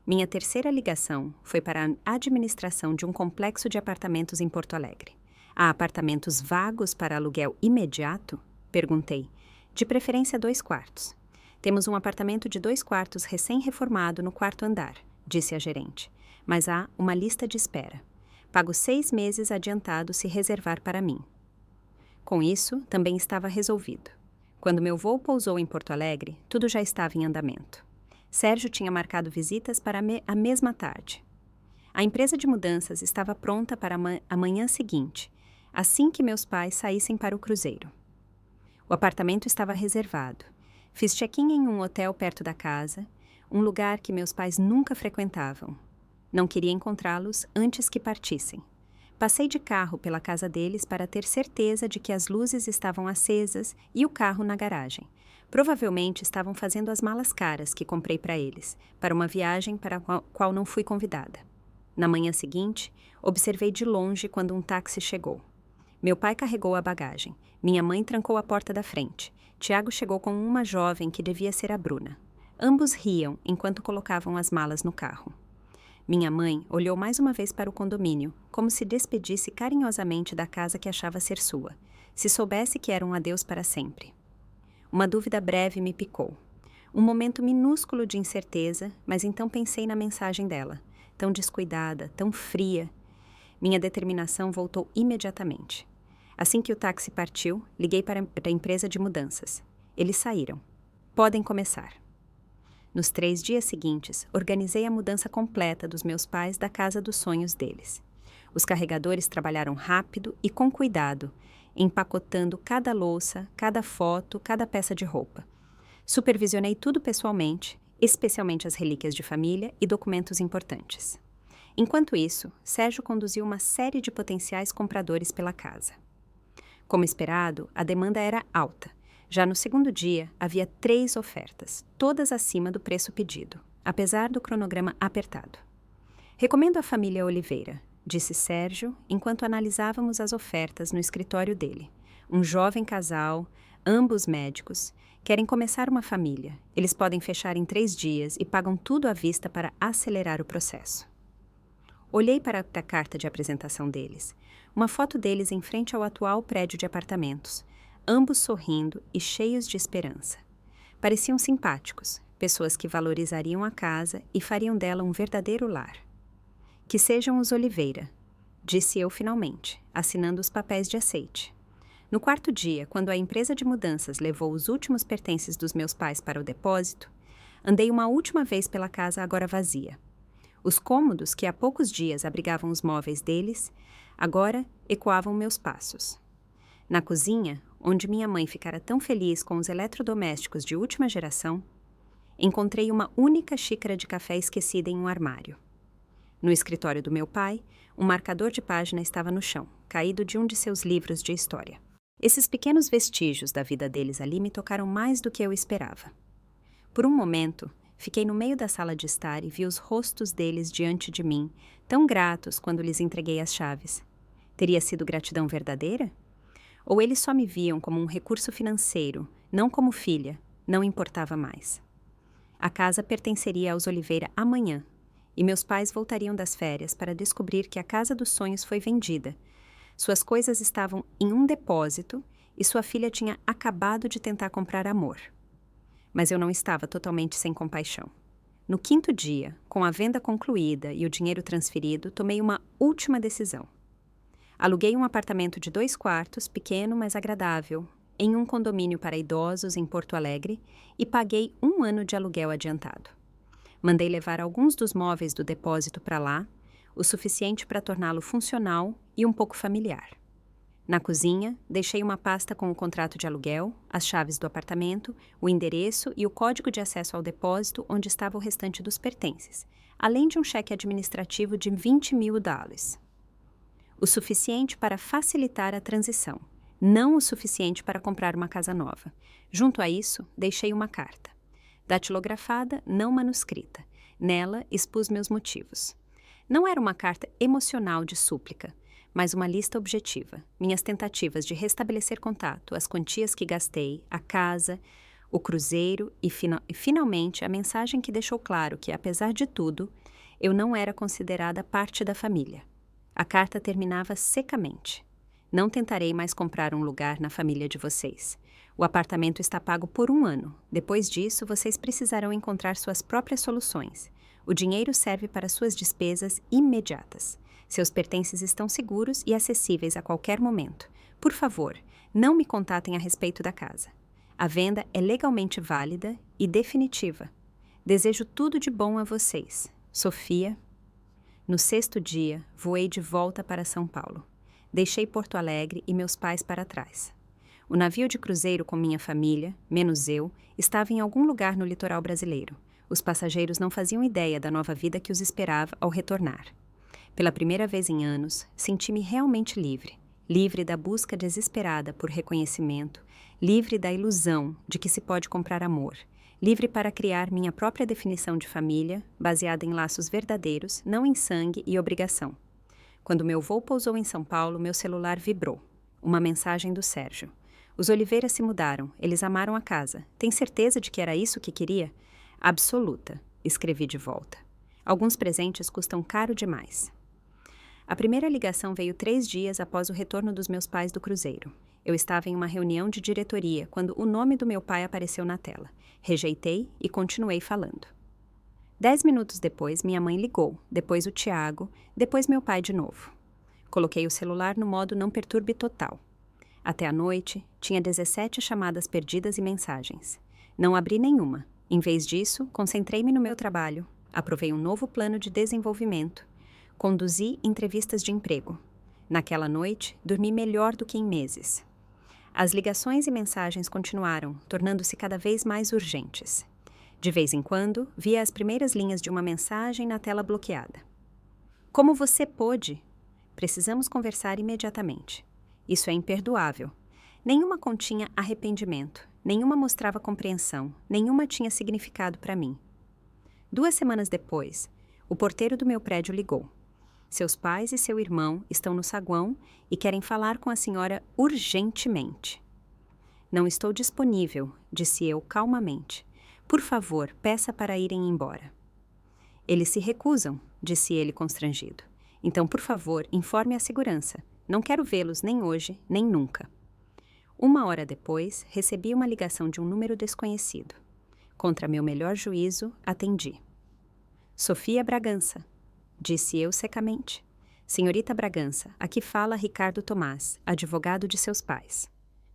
Minha terceira ligação foi para a administração de um complexo de apartamentos em Porto Alegre. Há apartamentos vagos para aluguel imediato? Perguntei. De preferência 2 quartos. Temos um apartamento de 2 quartos recém-reformado no 4º andar, disse a gerente. Mas há uma lista de espera. Pago 6 meses adiantado se reservar para mim. Com isso, também estava resolvido. Quando meu voo pousou em Porto Alegre, tudo já estava em andamento. Sérgio tinha marcado visitas para a mesma tarde. A empresa de mudanças estava pronta para a manhã seguinte, assim que meus pais saíssem para o cruzeiro. O apartamento estava reservado. Fiz check-in em um hotel perto da casa, um lugar que meus pais nunca frequentavam. Não queria encontrá-los antes que partissem. Passei de carro pela casa deles para ter certeza de que as luzes estavam acesas e o carro na garagem. Provavelmente estavam fazendo as malas caras que comprei para eles, para uma viagem para a qual não fui convidada. Na manhã seguinte, observei de longe quando um táxi chegou. Meu pai carregou a bagagem. Minha mãe trancou a porta da frente. Tiago chegou com uma jovem que devia ser a Bruna. Ambos riam enquanto colocavam as malas no carro. Minha mãe olhou mais uma vez para o condomínio, como se despedisse carinhosamente da casa que achava ser sua, se soubesse que era um adeus para sempre. Uma dúvida breve me picou. Um momento minúsculo de incerteza, mas então pensei na mensagem dela, tão descuidada, tão fria. Minha determinação voltou imediatamente. Assim que o táxi partiu, liguei para a empresa de mudanças. Eles saíram. Podem começar. Nos 3 dias seguintes, organizei a mudança completa dos meus pais da casa dos sonhos deles. Os carregadores trabalharam rápido e com cuidado, empacotando cada louça, cada foto, cada peça de roupa. Supervisionei tudo pessoalmente, especialmente as relíquias de família e documentos importantes. Enquanto isso, Sérgio conduziu uma série de potenciais compradores pela casa. Como esperado, a demanda era alta. Já no segundo dia, havia 3 ofertas, todas acima do preço pedido, apesar do cronograma apertado. Recomendo a família Oliveira, disse Sérgio, enquanto analisávamos as ofertas no escritório dele. Um jovem casal, ambos médicos, querem começar uma família. Eles podem fechar em 3 dias e pagam tudo à vista para acelerar o processo. Olhei para a carta de apresentação deles, uma foto deles em frente ao atual prédio de apartamentos, ambos sorrindo e cheios de esperança. Pareciam simpáticos, pessoas que valorizariam a casa e fariam dela um verdadeiro lar. Que sejam os Oliveira, disse eu finalmente, assinando os papéis de aceite. No 4º dia, quando a empresa de mudanças levou os últimos pertences dos meus pais para o depósito, andei uma última vez pela casa agora vazia. Os cômodos que há poucos dias abrigavam os móveis deles, agora ecoavam meus passos. Na cozinha, onde minha mãe ficara tão feliz com os eletrodomésticos de última geração, encontrei uma única xícara de café esquecida em um armário. No escritório do meu pai, um marcador de página estava no chão, caído de um de seus livros de história. Esses pequenos vestígios da vida deles ali me tocaram mais do que eu esperava. Por um momento, fiquei no meio da sala de estar e vi os rostos deles diante de mim, tão gratos quando lhes entreguei as chaves. Teria sido gratidão verdadeira? Ou eles só me viam como um recurso financeiro, não como filha, não importava mais. A casa pertenceria aos Oliveira amanhã, e meus pais voltariam das férias para descobrir que a casa dos sonhos foi vendida. Suas coisas estavam em um depósito e sua filha tinha acabado de tentar comprar amor. Mas eu não estava totalmente sem compaixão. No 5º dia, com a venda concluída e o dinheiro transferido, tomei uma última decisão. Aluguei um apartamento de 2 quartos, pequeno, mas agradável, em um condomínio para idosos em Porto Alegre e paguei 1 ano de aluguel adiantado. Mandei levar alguns dos móveis do depósito para lá, o suficiente para torná-lo funcional e um pouco familiar. Na cozinha, deixei uma pasta com o contrato de aluguel, as chaves do apartamento, o endereço e o código de acesso ao depósito onde estava o restante dos pertences, além de um cheque administrativo de $20.000. O suficiente para facilitar a transição, não o suficiente para comprar uma casa nova. Junto a isso, deixei uma carta. Datilografada, não manuscrita. Nela, expus meus motivos. Não era uma carta emocional de súplica, mas uma lista objetiva. Minhas tentativas de restabelecer contato, as quantias que gastei, a casa, o cruzeiro e, finalmente, a mensagem que deixou claro que, apesar de tudo, eu não era considerada parte da família. A carta terminava secamente. Não tentarei mais comprar um lugar na família de vocês. O apartamento está pago por 1 ano. Depois disso, vocês precisarão encontrar suas próprias soluções. O dinheiro serve para suas despesas imediatas. Seus pertences estão seguros e acessíveis a qualquer momento. Por favor, não me contatem a respeito da casa. A venda é legalmente válida e definitiva. Desejo tudo de bom a vocês. Sofia. No 6º dia, voei de volta para São Paulo. Deixei Porto Alegre e meus pais para trás. O navio de cruzeiro com minha família, menos eu, estava em algum lugar no litoral brasileiro. Os passageiros não faziam ideia da nova vida que os esperava ao retornar. Pela primeira vez em anos, senti-me realmente livre. Livre da busca desesperada por reconhecimento, livre da ilusão de que se pode comprar amor, livre para criar minha própria definição de família, baseada em laços verdadeiros, não em sangue e obrigação. Quando meu voo pousou em São Paulo, meu celular vibrou. Uma mensagem do Sérgio. Os Oliveira se mudaram, eles amaram a casa. Tem certeza de que era isso que queria? Absoluta, escrevi de volta. Alguns presentes custam caro demais. A primeira ligação veio 3 dias após o retorno dos meus pais do cruzeiro. Eu estava em uma reunião de diretoria quando o nome do meu pai apareceu na tela. Rejeitei e continuei falando. 10 minutos depois, minha mãe ligou, depois o Tiago, depois meu pai de novo. Coloquei o celular no modo não perturbe total. Até a noite, tinha 17 chamadas perdidas e mensagens. Não abri nenhuma. Em vez disso, concentrei-me no meu trabalho, aprovei um novo plano de desenvolvimento, conduzi entrevistas de emprego. Naquela noite, dormi melhor do que em meses. As ligações e mensagens continuaram, tornando-se cada vez mais urgentes. De vez em quando, via as primeiras linhas de uma mensagem na tela bloqueada. Como você pôde? Precisamos conversar imediatamente. Isso é imperdoável. Nenhuma continha arrependimento, nenhuma mostrava compreensão, nenhuma tinha significado para mim. 2 semanas depois, o porteiro do meu prédio ligou. Seus pais e seu irmão estão no saguão e querem falar com a senhora urgentemente. Não estou disponível, disse eu calmamente. Por favor, peça para irem embora. Eles se recusam, disse ele constrangido. Então, por favor, informe a segurança. Não quero vê-los nem hoje, nem nunca. 1 hora depois, recebi uma ligação de um número desconhecido. Contra meu melhor juízo, atendi. Sofia Bragança, disse eu secamente. Senhorita Bragança, aqui fala Ricardo Tomás, advogado de seus pais,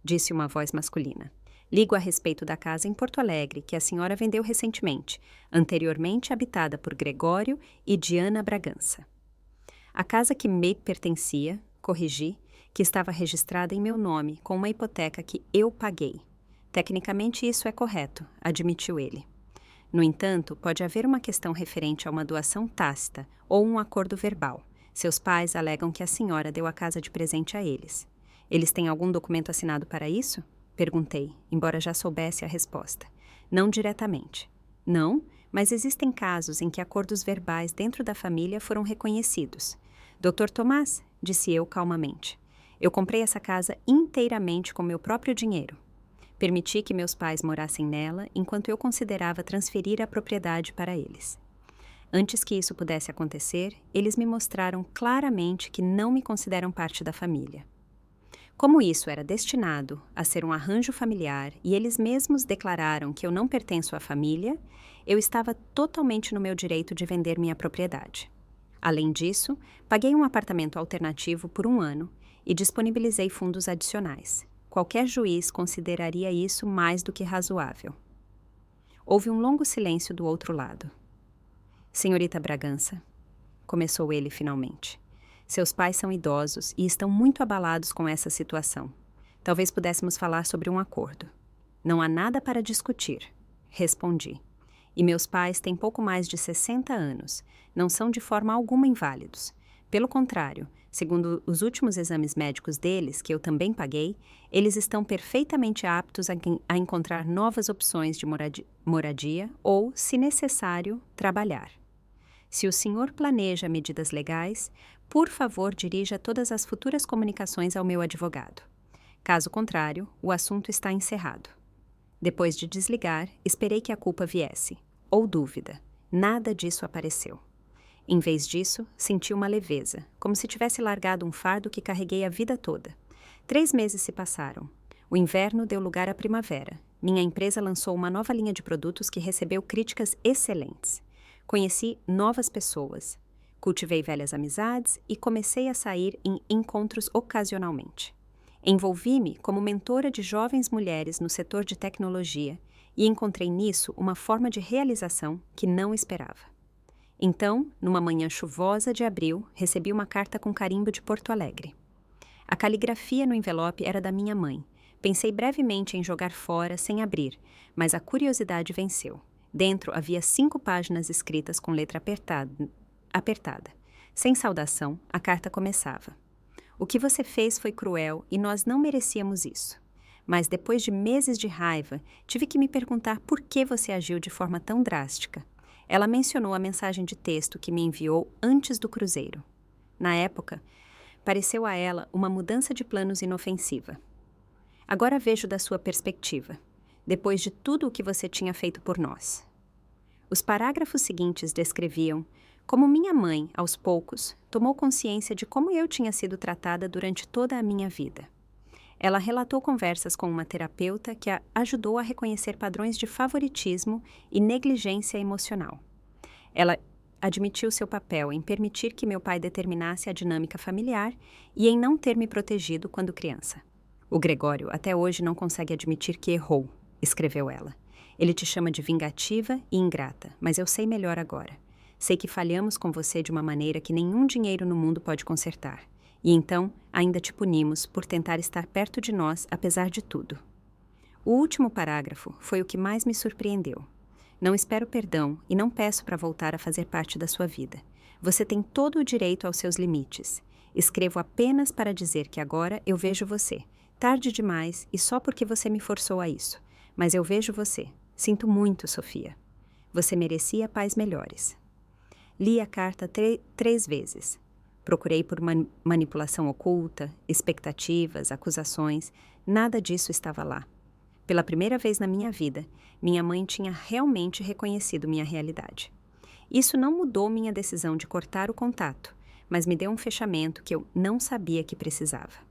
disse uma voz masculina. Ligo a respeito da casa em Porto Alegre que a senhora vendeu recentemente, anteriormente habitada por Gregório e Diana Bragança. A casa que me pertencia, corrigi, que estava registrada em meu nome com uma hipoteca que eu paguei. Tecnicamente isso é correto, admitiu ele. No entanto, pode haver uma questão referente a uma doação tácita ou um acordo verbal. Seus pais alegam que a senhora deu a casa de presente a eles. Eles têm algum documento assinado para isso? Perguntei, embora já soubesse a resposta. Não diretamente. Não, mas existem casos em que acordos verbais dentro da família foram reconhecidos. Dr. Tomás, disse eu calmamente, eu comprei essa casa inteiramente com meu próprio dinheiro. Permiti que meus pais morassem nela enquanto eu considerava transferir a propriedade para eles. Antes que isso pudesse acontecer, eles me mostraram claramente que não me consideram parte da família. Como isso era destinado a ser um arranjo familiar e eles mesmos declararam que eu não pertenço à família, eu estava totalmente no meu direito de vender minha propriedade. Além disso, paguei um apartamento alternativo por 1 ano e disponibilizei fundos adicionais. Qualquer juiz consideraria isso mais do que razoável. Houve um longo silêncio do outro lado. Senhorita Bragança, começou ele finalmente. Seus pais são idosos e estão muito abalados com essa situação. Talvez pudéssemos falar sobre um acordo. Não há nada para discutir, respondi. E meus pais têm pouco mais de 60 anos. Não são de forma alguma inválidos. Pelo contrário, segundo os últimos exames médicos deles, que eu também paguei, eles estão perfeitamente aptos a encontrar novas opções de moradia ou, se necessário, trabalhar. Se o senhor planeja medidas legais, por favor dirija todas as futuras comunicações ao meu advogado. Caso contrário, o assunto está encerrado. Depois de desligar, esperei que a culpa viesse, ou dúvida. Nada disso apareceu. Em vez disso, senti uma leveza, como se tivesse largado um fardo que carreguei a vida toda. 3 meses se passaram. O inverno deu lugar à primavera. Minha empresa lançou uma nova linha de produtos que recebeu críticas excelentes. Conheci novas pessoas, cultivei velhas amizades e comecei a sair em encontros ocasionalmente. Envolvi-me como mentora de jovens mulheres no setor de tecnologia e encontrei nisso uma forma de realização que não esperava. Então, numa manhã chuvosa de abril, recebi uma carta com carimbo de Porto Alegre. A caligrafia no envelope era da minha mãe. Pensei brevemente em jogar fora sem abrir, mas a curiosidade venceu. Dentro havia 5 páginas escritas com letra apertada. Sem saudação, a carta começava. O que você fez foi cruel e nós não merecíamos isso. Mas depois de meses de raiva, tive que me perguntar por que você agiu de forma tão drástica. Ela mencionou a mensagem de texto que me enviou antes do cruzeiro. Na época, pareceu a ela uma mudança de planos inofensiva. Agora vejo da sua perspectiva, depois de tudo o que você tinha feito por nós. Os parágrafos seguintes descreviam como minha mãe, aos poucos, tomou consciência de como eu tinha sido tratada durante toda a minha vida. Ela relatou conversas com uma terapeuta que a ajudou a reconhecer padrões de favoritismo e negligência emocional. Ela admitiu seu papel em permitir que meu pai determinasse a dinâmica familiar e em não ter me protegido quando criança. O Gregório até hoje não consegue admitir que errou, escreveu ela. Ele te chama de vingativa e ingrata, mas eu sei melhor agora. Sei que falhamos com você de uma maneira que nenhum dinheiro no mundo pode consertar. E então, ainda te punimos por tentar estar perto de nós, apesar de tudo. O último parágrafo foi o que mais me surpreendeu. Não espero perdão e não peço para voltar a fazer parte da sua vida. Você tem todo o direito aos seus limites. Escrevo apenas para dizer que agora eu vejo você. Tarde demais e só porque você me forçou a isso. Mas eu vejo você. Sinto muito, Sofia. Você merecia pais melhores. Li a carta 3 vezes. Procurei por manipulação oculta, expectativas, acusações. Nada disso estava lá. Pela primeira vez na minha vida, minha mãe tinha realmente reconhecido minha realidade. Isso não mudou minha decisão de cortar o contato, mas me deu um fechamento que eu não sabia que precisava.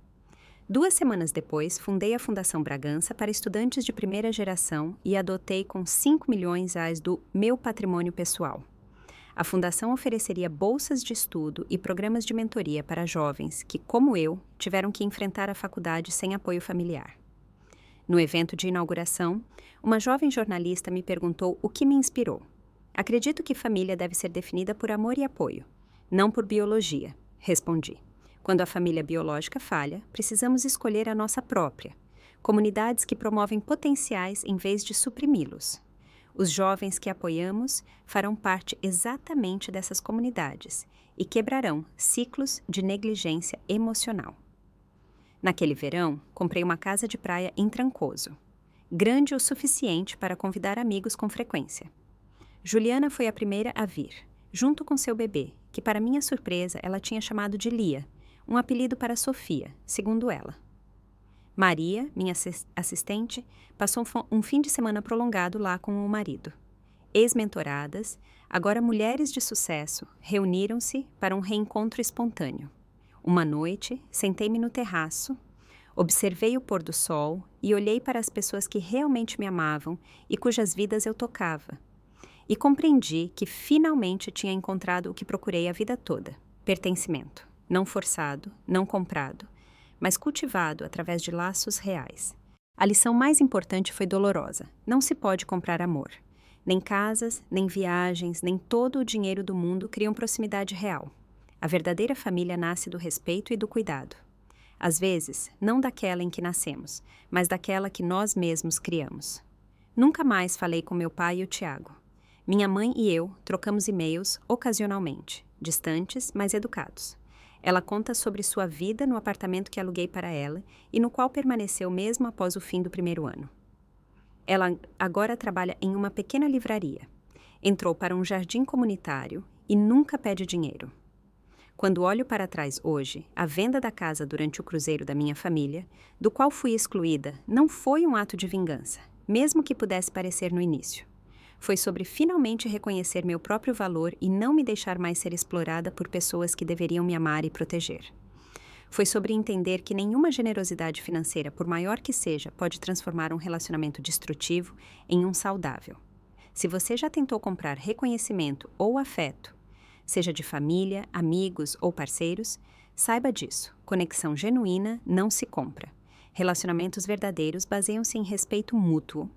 2 semanas depois, fundei a Fundação Bragança para estudantes de primeira geração e adotei com 5 milhões do meu patrimônio pessoal. A fundação ofereceria bolsas de estudo e programas de mentoria para jovens que, como eu, tiveram que enfrentar a faculdade sem apoio familiar. No evento de inauguração, uma jovem jornalista me perguntou o que me inspirou. Acredito que família deve ser definida por amor e apoio, não por biologia, respondi. Quando a família biológica falha, precisamos escolher a nossa própria. Comunidades que promovem potenciais em vez de suprimi-los. Os jovens que apoiamos farão parte exatamente dessas comunidades e quebrarão ciclos de negligência emocional. Naquele verão, comprei uma casa de praia em Trancoso, grande o suficiente para convidar amigos com frequência. Juliana foi a primeira a vir, junto com seu bebê, que para minha surpresa ela tinha chamado de Lia, um apelido para Sofia, segundo ela. Maria, minha assistente, passou um fim de semana prolongado lá com o marido. Ex-mentoradas, agora mulheres de sucesso, reuniram-se para um reencontro espontâneo. Uma noite, sentei-me no terraço, observei o pôr do sol e olhei para as pessoas que realmente me amavam e cujas vidas eu tocava. E compreendi que finalmente tinha encontrado o que procurei a vida toda: pertencimento, não forçado, não comprado, mas cultivado através de laços reais. A lição mais importante foi dolorosa. Não se pode comprar amor. Nem casas, nem viagens, nem todo o dinheiro do mundo criam proximidade real. A verdadeira família nasce do respeito e do cuidado. Às vezes, não daquela em que nascemos, mas daquela que nós mesmos criamos. Nunca mais falei com meu pai e o Tiago. Minha mãe e eu trocamos e-mails ocasionalmente, distantes, mas educados. Ela conta sobre sua vida no apartamento que aluguei para ela e no qual permaneceu mesmo após o fim do primeiro ano. Ela agora trabalha em uma pequena livraria. Entrou para um jardim comunitário e nunca pede dinheiro. Quando olho para trás hoje, a venda da casa durante o cruzeiro da minha família, do qual fui excluída, não foi um ato de vingança, mesmo que pudesse parecer no início. Foi sobre finalmente reconhecer meu próprio valor e não me deixar mais ser explorada por pessoas que deveriam me amar e proteger. Foi sobre entender que nenhuma generosidade financeira, por maior que seja, pode transformar um relacionamento destrutivo em um saudável. Se você já tentou comprar reconhecimento ou afeto, seja de família, amigos ou parceiros, saiba disso. Conexão genuína não se compra. Relacionamentos verdadeiros baseiam-se em respeito mútuo,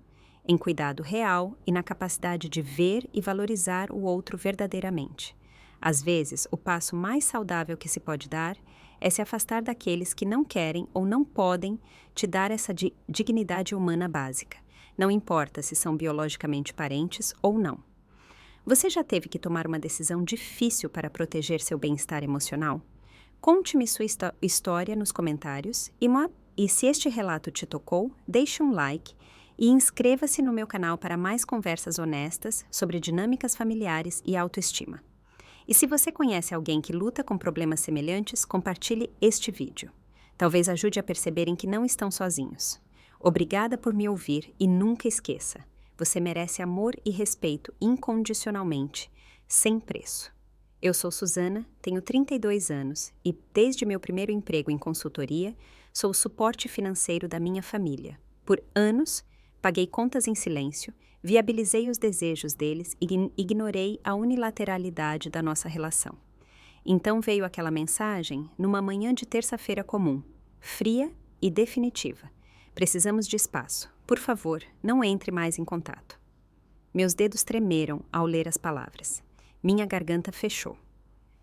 em cuidado real e na capacidade de ver e valorizar o outro verdadeiramente. Às vezes, o passo mais saudável que se pode dar é se afastar daqueles que não querem ou não podem te dar essa dignidade humana básica. Não importa se são biologicamente parentes ou não. Você já teve que tomar uma decisão difícil para proteger seu bem-estar emocional? Conte-me sua história nos comentários e se este relato te tocou, deixe um like e inscreva-se no meu canal para mais conversas honestas sobre dinâmicas familiares e autoestima. E se você conhece alguém que luta com problemas semelhantes, compartilhe este vídeo. Talvez ajude a perceberem que não estão sozinhos. Obrigada por me ouvir e nunca esqueça, você merece amor e respeito incondicionalmente, sem preço. Eu sou Susana, tenho 32 anos e, desde meu primeiro emprego em consultoria, sou o suporte financeiro da minha família. Por anos, paguei contas em silêncio, viabilizei os desejos deles e ignorei a unilateralidade da nossa relação. Então veio aquela mensagem numa manhã de terça-feira comum, fria e definitiva. Precisamos de espaço. Por favor, não entre mais em contato. Meus dedos tremeram ao ler as palavras. Minha garganta fechou.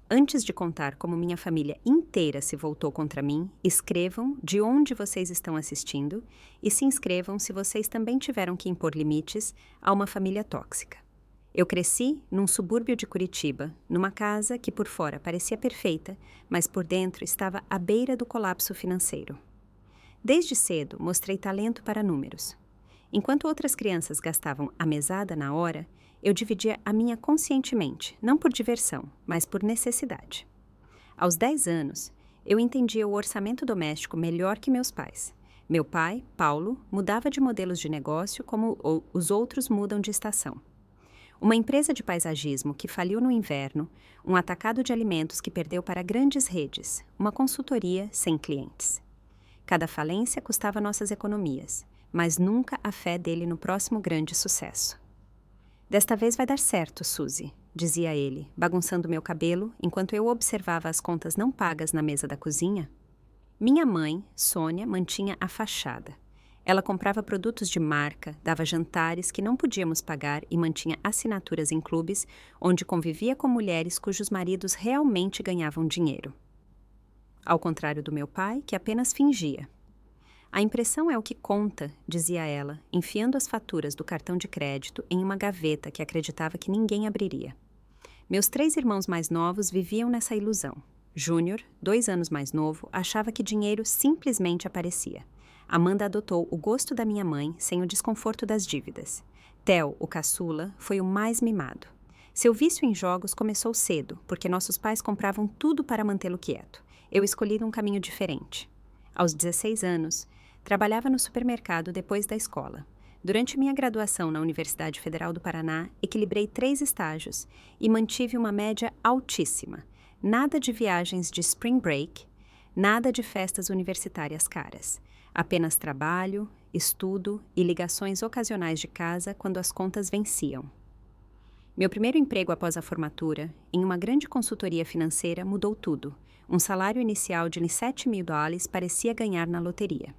Antes de contar como minha família inteira se voltou contra mim, escrevam de onde vocês estão assistindo e se inscrevam se vocês também tiveram que impor limites a uma família tóxica. Eu cresci num subúrbio de Curitiba, numa casa que por fora parecia perfeita, mas por dentro estava à beira do colapso financeiro. Desde cedo, mostrei talento para números. Enquanto outras crianças gastavam a mesada na hora, eu dividia a minha conscientemente, não por diversão, mas por necessidade. Aos 10 anos, eu entendia o orçamento doméstico melhor que meus pais. Meu pai, Paulo, mudava de modelos de negócio como os outros mudam de estação. Uma empresa de paisagismo que faliu no inverno, um atacado de alimentos que perdeu para grandes redes, uma consultoria sem clientes. Cada falência custava nossas economias, mas nunca a fé dele no próximo grande sucesso. Desta vez vai dar certo, Suzy, dizia ele, bagunçando meu cabelo enquanto eu observava as contas não pagas na mesa da cozinha. Minha mãe, Sônia, mantinha a fachada. Ela comprava produtos de marca, dava jantares que não podíamos pagar e mantinha assinaturas em clubes onde convivia com mulheres cujos maridos realmente ganhavam dinheiro. Ao contrário do meu pai, que apenas fingia. A impressão é o que conta, dizia ela, enfiando as faturas do cartão de crédito em uma gaveta que acreditava que ninguém abriria. Meus 3 irmãos mais novos viviam nessa ilusão. Júnior, 2 anos mais novo, achava que dinheiro simplesmente aparecia. Amanda adotou o gosto da minha mãe sem o desconforto das dívidas. Theo, o caçula, foi o mais mimado. Seu vício em jogos começou cedo, porque nossos pais compravam tudo para mantê-lo quieto. Eu escolhi um caminho diferente. Aos 16 anos, trabalhava no supermercado depois da escola. Durante minha graduação na Universidade Federal do Paraná, equilibrei 3 estágios e mantive uma média altíssima. Nada de viagens de spring break, nada de festas universitárias caras. Apenas trabalho, estudo e ligações ocasionais de casa quando as contas venciam. Meu primeiro emprego após a formatura, em uma grande consultoria financeira, mudou tudo. Um salário inicial de $7.000 parecia ganhar na loteria.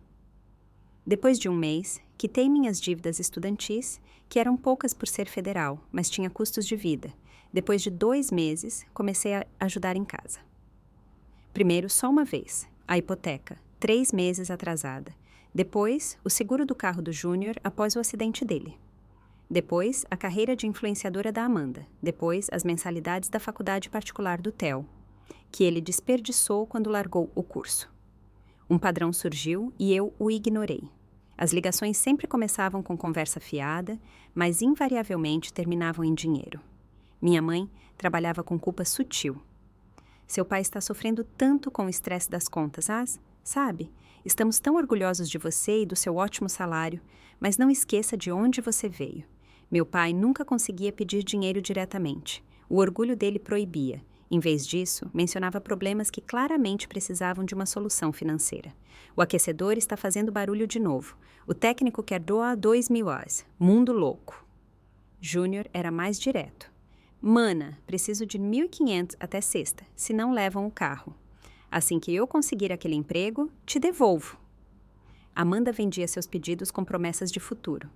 Depois de um mês, quitei minhas dívidas estudantis, que eram poucas por ser federal, mas tinha custos de vida. Depois de 2 meses, comecei a ajudar em casa. Primeiro, só uma vez, a hipoteca, 3 meses atrasada. Depois, o seguro do carro do Júnior após o acidente dele. Depois, a carreira de influenciadora da Amanda. Depois, as mensalidades da faculdade particular do Theo, que ele desperdiçou quando largou o curso. Um padrão surgiu e eu o ignorei. As ligações sempre começavam com conversa fiada, mas invariavelmente terminavam em dinheiro. Minha mãe trabalhava com culpa sutil. Seu pai está sofrendo tanto com o estresse das contas, sabe? Estamos tão orgulhosos de você e do seu ótimo salário, mas não esqueça de onde você veio. Meu pai nunca conseguia pedir dinheiro diretamente. O orgulho dele proibia. Em vez disso, mencionava problemas que claramente precisavam de uma solução financeira. O aquecedor está fazendo barulho de novo. O técnico quer doar $2.000. Mundo louco. Júnior era mais direto. Mana, preciso de 1.500 até sexta, senão levam o carro. Assim que eu conseguir aquele emprego, te devolvo. Amanda vendia seus pedidos com promessas de futuro.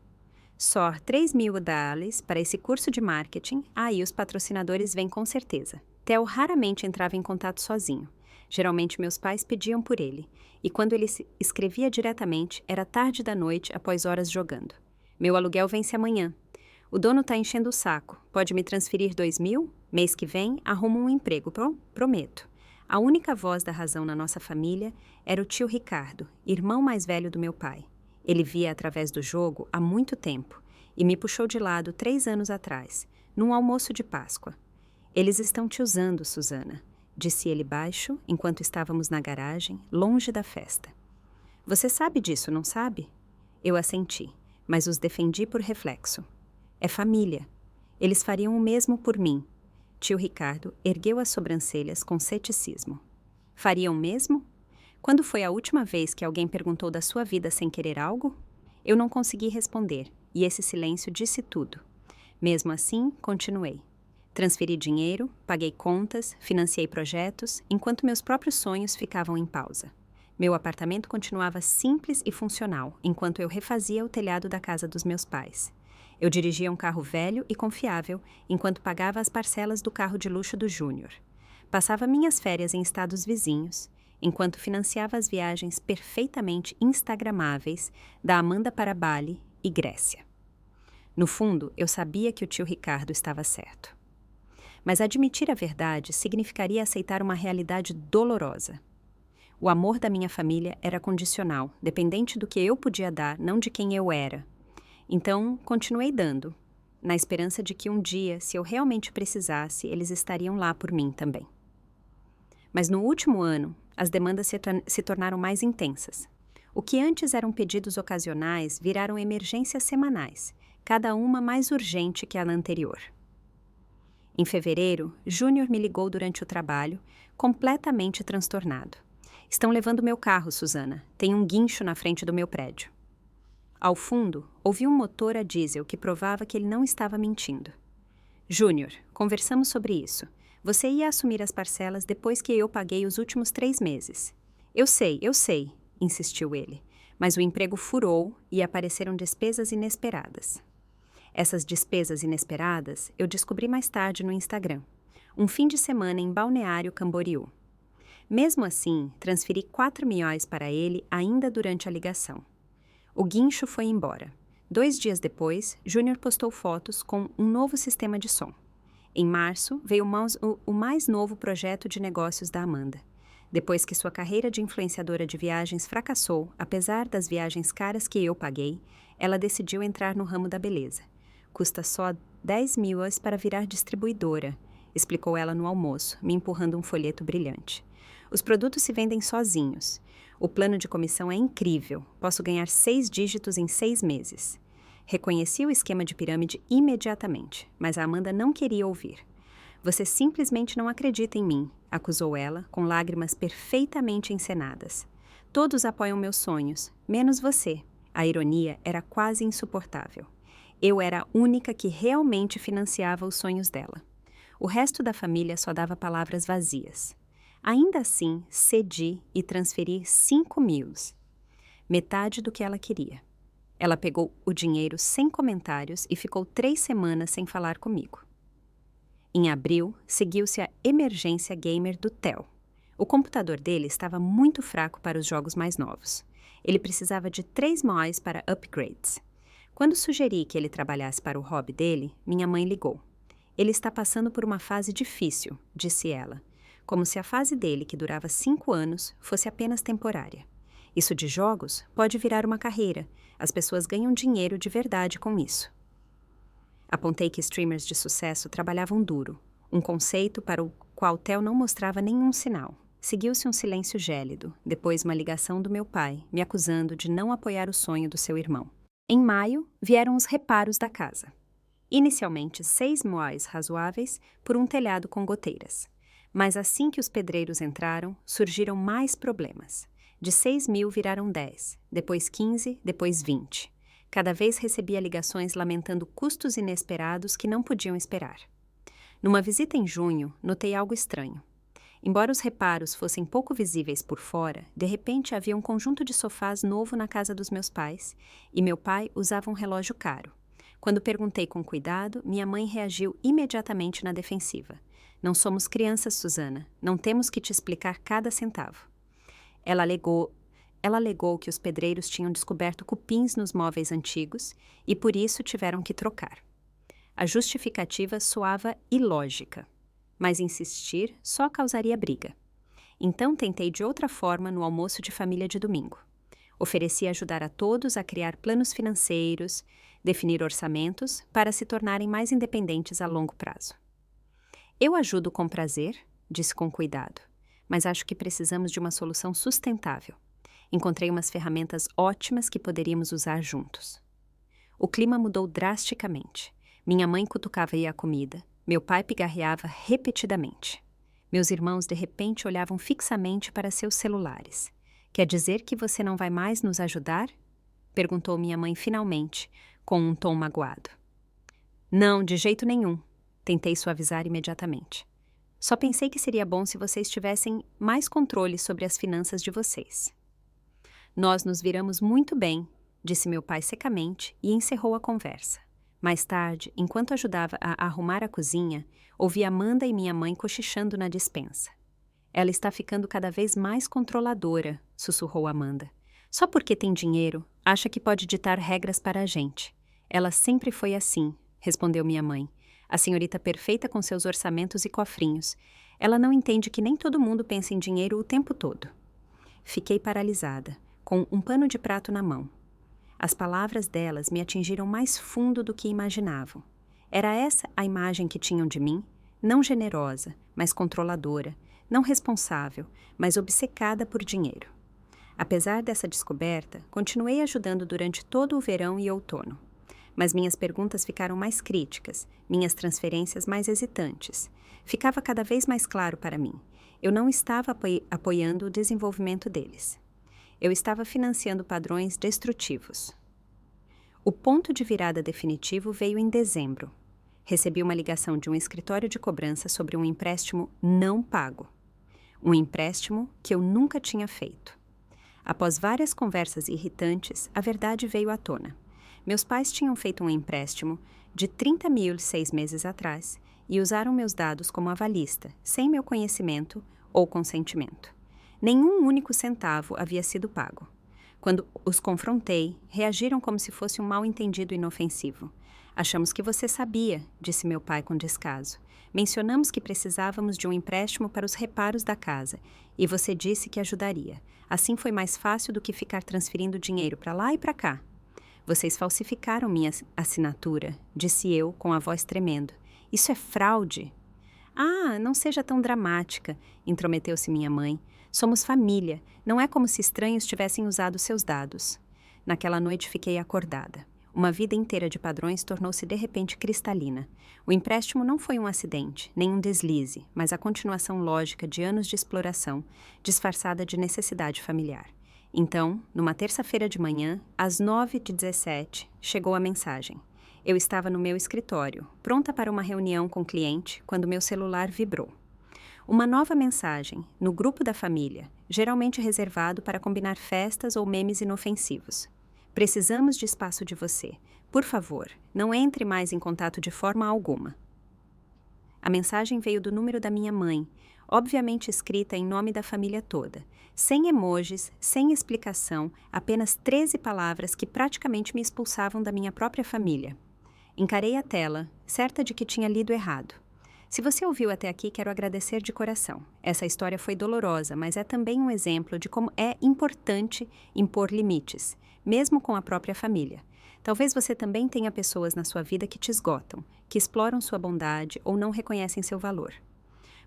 Só $3.000 para esse curso de marketing, aí os patrocinadores vêm com certeza. Theo raramente entrava em contato sozinho. Geralmente meus pais pediam por ele, e quando ele escrevia diretamente, era tarde da noite após horas jogando. Meu aluguel vence amanhã. O dono tá enchendo o saco. Pode me transferir 2.000? Mês que vem, arrumo um emprego, prometo. A única voz da razão na nossa família era o tio Ricardo, irmão mais velho do meu pai. Ele via através do jogo há muito tempo e me puxou de lado 3 anos atrás, num almoço de Páscoa. Eles estão te usando, Susana, disse ele baixo, enquanto estávamos na garagem, longe da festa. Você sabe disso, não sabe? Eu assenti, mas os defendi por reflexo. É família. Eles fariam o mesmo por mim. Tio Ricardo ergueu as sobrancelhas com ceticismo. Fariam mesmo? Quando foi a última vez que alguém perguntou da sua vida sem querer algo? Eu não consegui responder, e esse silêncio disse tudo. Mesmo assim, continuei. Transferi dinheiro, paguei contas, financiei projetos, enquanto meus próprios sonhos ficavam em pausa. Meu apartamento continuava simples e funcional, enquanto eu refazia o telhado da casa dos meus pais. Eu dirigia um carro velho e confiável, enquanto pagava as parcelas do carro de luxo do Júnior. Passava minhas férias em estados vizinhos, enquanto financiava as viagens perfeitamente instagramáveis da Amanda para Bali e Grécia. No fundo, eu sabia que o tio Ricardo estava certo. Mas admitir a verdade significaria aceitar uma realidade dolorosa. O amor da minha família era condicional, dependente do que eu podia dar, não de quem eu era. Então, continuei dando, na esperança de que um dia, se eu realmente precisasse, eles estariam lá por mim também. Mas no último ano, as demandas se tornaram mais intensas. O que antes eram pedidos ocasionais viraram emergências semanais, cada uma mais urgente que a anterior. Em fevereiro, Júnior me ligou durante o trabalho, completamente transtornado. Estão levando meu carro, Susana. Tem um guincho na frente do meu prédio. Ao fundo, ouvi um motor a diesel que provava que ele não estava mentindo. Júnior, conversamos sobre isso. Você ia assumir as parcelas depois que eu paguei os últimos 3 meses. Eu sei, insistiu ele. Mas o emprego furou e apareceram despesas inesperadas. Essas despesas inesperadas eu descobri mais tarde no Instagram. Um fim de semana em Balneário Camboriú. Mesmo assim, transferi $4.000 para ele ainda durante a ligação. O guincho foi embora. 2 dias depois, Júnior postou fotos com um novo sistema de som. Em março, veio o mais novo projeto de negócios da Amanda. Depois que sua carreira de influenciadora de viagens fracassou, apesar das viagens caras que eu paguei, ela decidiu entrar no ramo da beleza. Custa só $10.000 para virar distribuidora, explicou ela no almoço, me empurrando um folheto brilhante. Os produtos se vendem sozinhos. O plano de comissão é incrível. Posso ganhar 6 dígitos em 6 meses. Reconheci o esquema de pirâmide imediatamente, mas a Amanda não queria ouvir. Você simplesmente não acredita em mim, acusou ela, com lágrimas perfeitamente encenadas. Todos apoiam meus sonhos, menos você. A ironia era quase insuportável. Eu era a única que realmente financiava os sonhos dela. O resto da família só dava palavras vazias. Ainda assim, cedi e transferi $5.000, metade do que ela queria. Ela pegou o dinheiro sem comentários e ficou 3 semanas sem falar comigo. Em abril, seguiu-se a emergência gamer do Theo. O computador dele estava muito fraco para os jogos mais novos. Ele precisava de $3.000 para upgrades. Quando sugeri que ele trabalhasse para o hobby dele, minha mãe ligou. Ele está passando por uma fase difícil, disse ela. Como se a fase dele, que durava 5 anos, fosse apenas temporária. Isso de jogos pode virar uma carreira. As pessoas ganham dinheiro de verdade com isso. Apontei que streamers de sucesso trabalhavam duro, um conceito para o qual Theo não mostrava nenhum sinal. Seguiu-se um silêncio gélido, depois uma ligação do meu pai, me acusando de não apoiar o sonho do seu irmão. Em maio, vieram os reparos da casa. Inicialmente $6.000 razoáveis por um telhado com goteiras. Mas assim que os pedreiros entraram, surgiram mais problemas. De 6.000 viraram 10, depois 15, depois 20. Cada vez recebia ligações lamentando custos inesperados que não podiam esperar. Numa visita em junho, notei algo estranho. Embora os reparos fossem pouco visíveis por fora, de repente havia um conjunto de sofás novo na casa dos meus pais, e meu pai usava um relógio caro. Quando perguntei com cuidado, minha mãe reagiu imediatamente na defensiva. Não somos crianças, Susana. Não temos que te explicar cada centavo. Ela alegou que os pedreiros tinham descoberto cupins nos móveis antigos e por isso tiveram que trocar. A justificativa soava ilógica, mas insistir só causaria briga. Então tentei de outra forma no almoço de família de domingo. Ofereci ajudar a todos a criar planos financeiros, definir orçamentos para se tornarem mais independentes a longo prazo. Eu ajudo com prazer, disse com cuidado, mas acho que precisamos de uma solução sustentável. Encontrei umas ferramentas ótimas que poderíamos usar juntos. O clima mudou drasticamente. Minha mãe cutucava-ia a comida. Meu pai pigarreava repetidamente. Meus irmãos de repente olhavam fixamente para seus celulares. Quer dizer que você não vai mais nos ajudar? Perguntou minha mãe finalmente, com um tom magoado. Não, de jeito nenhum. Tentei suavizar imediatamente. Só pensei que seria bom se vocês tivessem mais controle sobre as finanças de vocês. Nós nos viramos muito bem, disse meu pai secamente e encerrou a conversa. Mais tarde, enquanto ajudava a arrumar a cozinha, ouvi Amanda e minha mãe cochichando na despensa. Ela está ficando cada vez mais controladora, sussurrou Amanda. Só porque tem dinheiro, acha que pode ditar regras para a gente. Ela sempre foi assim, respondeu minha mãe. A senhorita perfeita com seus orçamentos e cofrinhos. Ela não entende que nem todo mundo pensa em dinheiro o tempo todo. Fiquei paralisada, com um pano de prato na mão. As palavras delas me atingiram mais fundo do que imaginavam. Era essa a imagem que tinham de mim? Não generosa, mas controladora. Não responsável, mas obcecada por dinheiro. Apesar dessa descoberta, continuei ajudando durante todo o verão e outono. Mas minhas perguntas ficaram mais críticas, minhas transferências mais hesitantes. Ficava cada vez mais claro para mim. Eu não estava apoiando o desenvolvimento deles. Eu estava financiando padrões destrutivos. O ponto de virada definitivo veio em dezembro. Recebi uma ligação de um escritório de cobrança sobre um empréstimo não pago. Um empréstimo que eu nunca tinha feito. Após várias conversas irritantes, a verdade veio à tona. Meus pais tinham feito um empréstimo de 30 mil 6 meses atrás e usaram meus dados como avalista, sem meu conhecimento ou consentimento. Nenhum único centavo havia sido pago. Quando os confrontei, reagiram como se fosse um mal-entendido inofensivo. Achamos que você sabia, disse meu pai com descaso. Mencionamos que precisávamos de um empréstimo para os reparos da casa e você disse que ajudaria. Assim foi mais fácil do que ficar transferindo dinheiro para lá e para cá. Vocês falsificaram minha assinatura, disse eu com a voz tremendo. Isso é fraude. Ah, não seja tão dramática, intrometeu-se minha mãe. Somos família, não é como se estranhos tivessem usado seus dados. Naquela noite fiquei acordada. Uma vida inteira de padrões tornou-se de repente cristalina. O empréstimo não foi um acidente, nem um deslize, mas a continuação lógica de anos de exploração, disfarçada de necessidade familiar. Então, numa terça-feira de manhã, às 9h17, chegou a mensagem. Eu estava no meu escritório, pronta para uma reunião com o cliente, quando meu celular vibrou. Uma nova mensagem, no grupo da família, geralmente reservado para combinar festas ou memes inofensivos. Precisamos de espaço de você. Por favor, não entre mais em contato de forma alguma. A mensagem veio do número da minha mãe, obviamente escrita em nome da família toda, sem emojis, sem explicação, apenas 13 palavras que praticamente me expulsavam da minha própria família. Encarei a tela, certa de que tinha lido errado. Se você ouviu até aqui, quero agradecer de coração. Essa história foi dolorosa, mas é também um exemplo de como é importante impor limites, mesmo com a própria família. Talvez você também tenha pessoas na sua vida que te esgotam, que exploram sua bondade ou não reconhecem seu valor.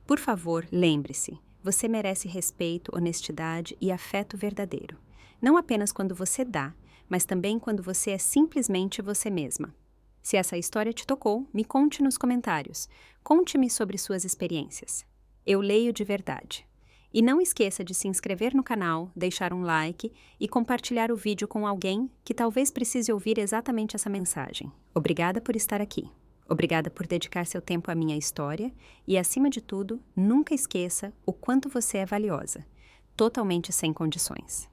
Por favor, lembre-se, você merece respeito, honestidade e afeto verdadeiro. Não apenas quando você dá, mas também quando você é simplesmente você mesma. Se essa história te tocou, me conte nos comentários. Conte-me sobre suas experiências. Eu leio de verdade. E não esqueça de se inscrever no canal, deixar um like e compartilhar o vídeo com alguém que talvez precise ouvir exatamente essa mensagem. Obrigada por estar aqui. Obrigada por dedicar seu tempo à minha história e, acima de tudo, nunca esqueça o quanto você é valiosa, totalmente sem condições.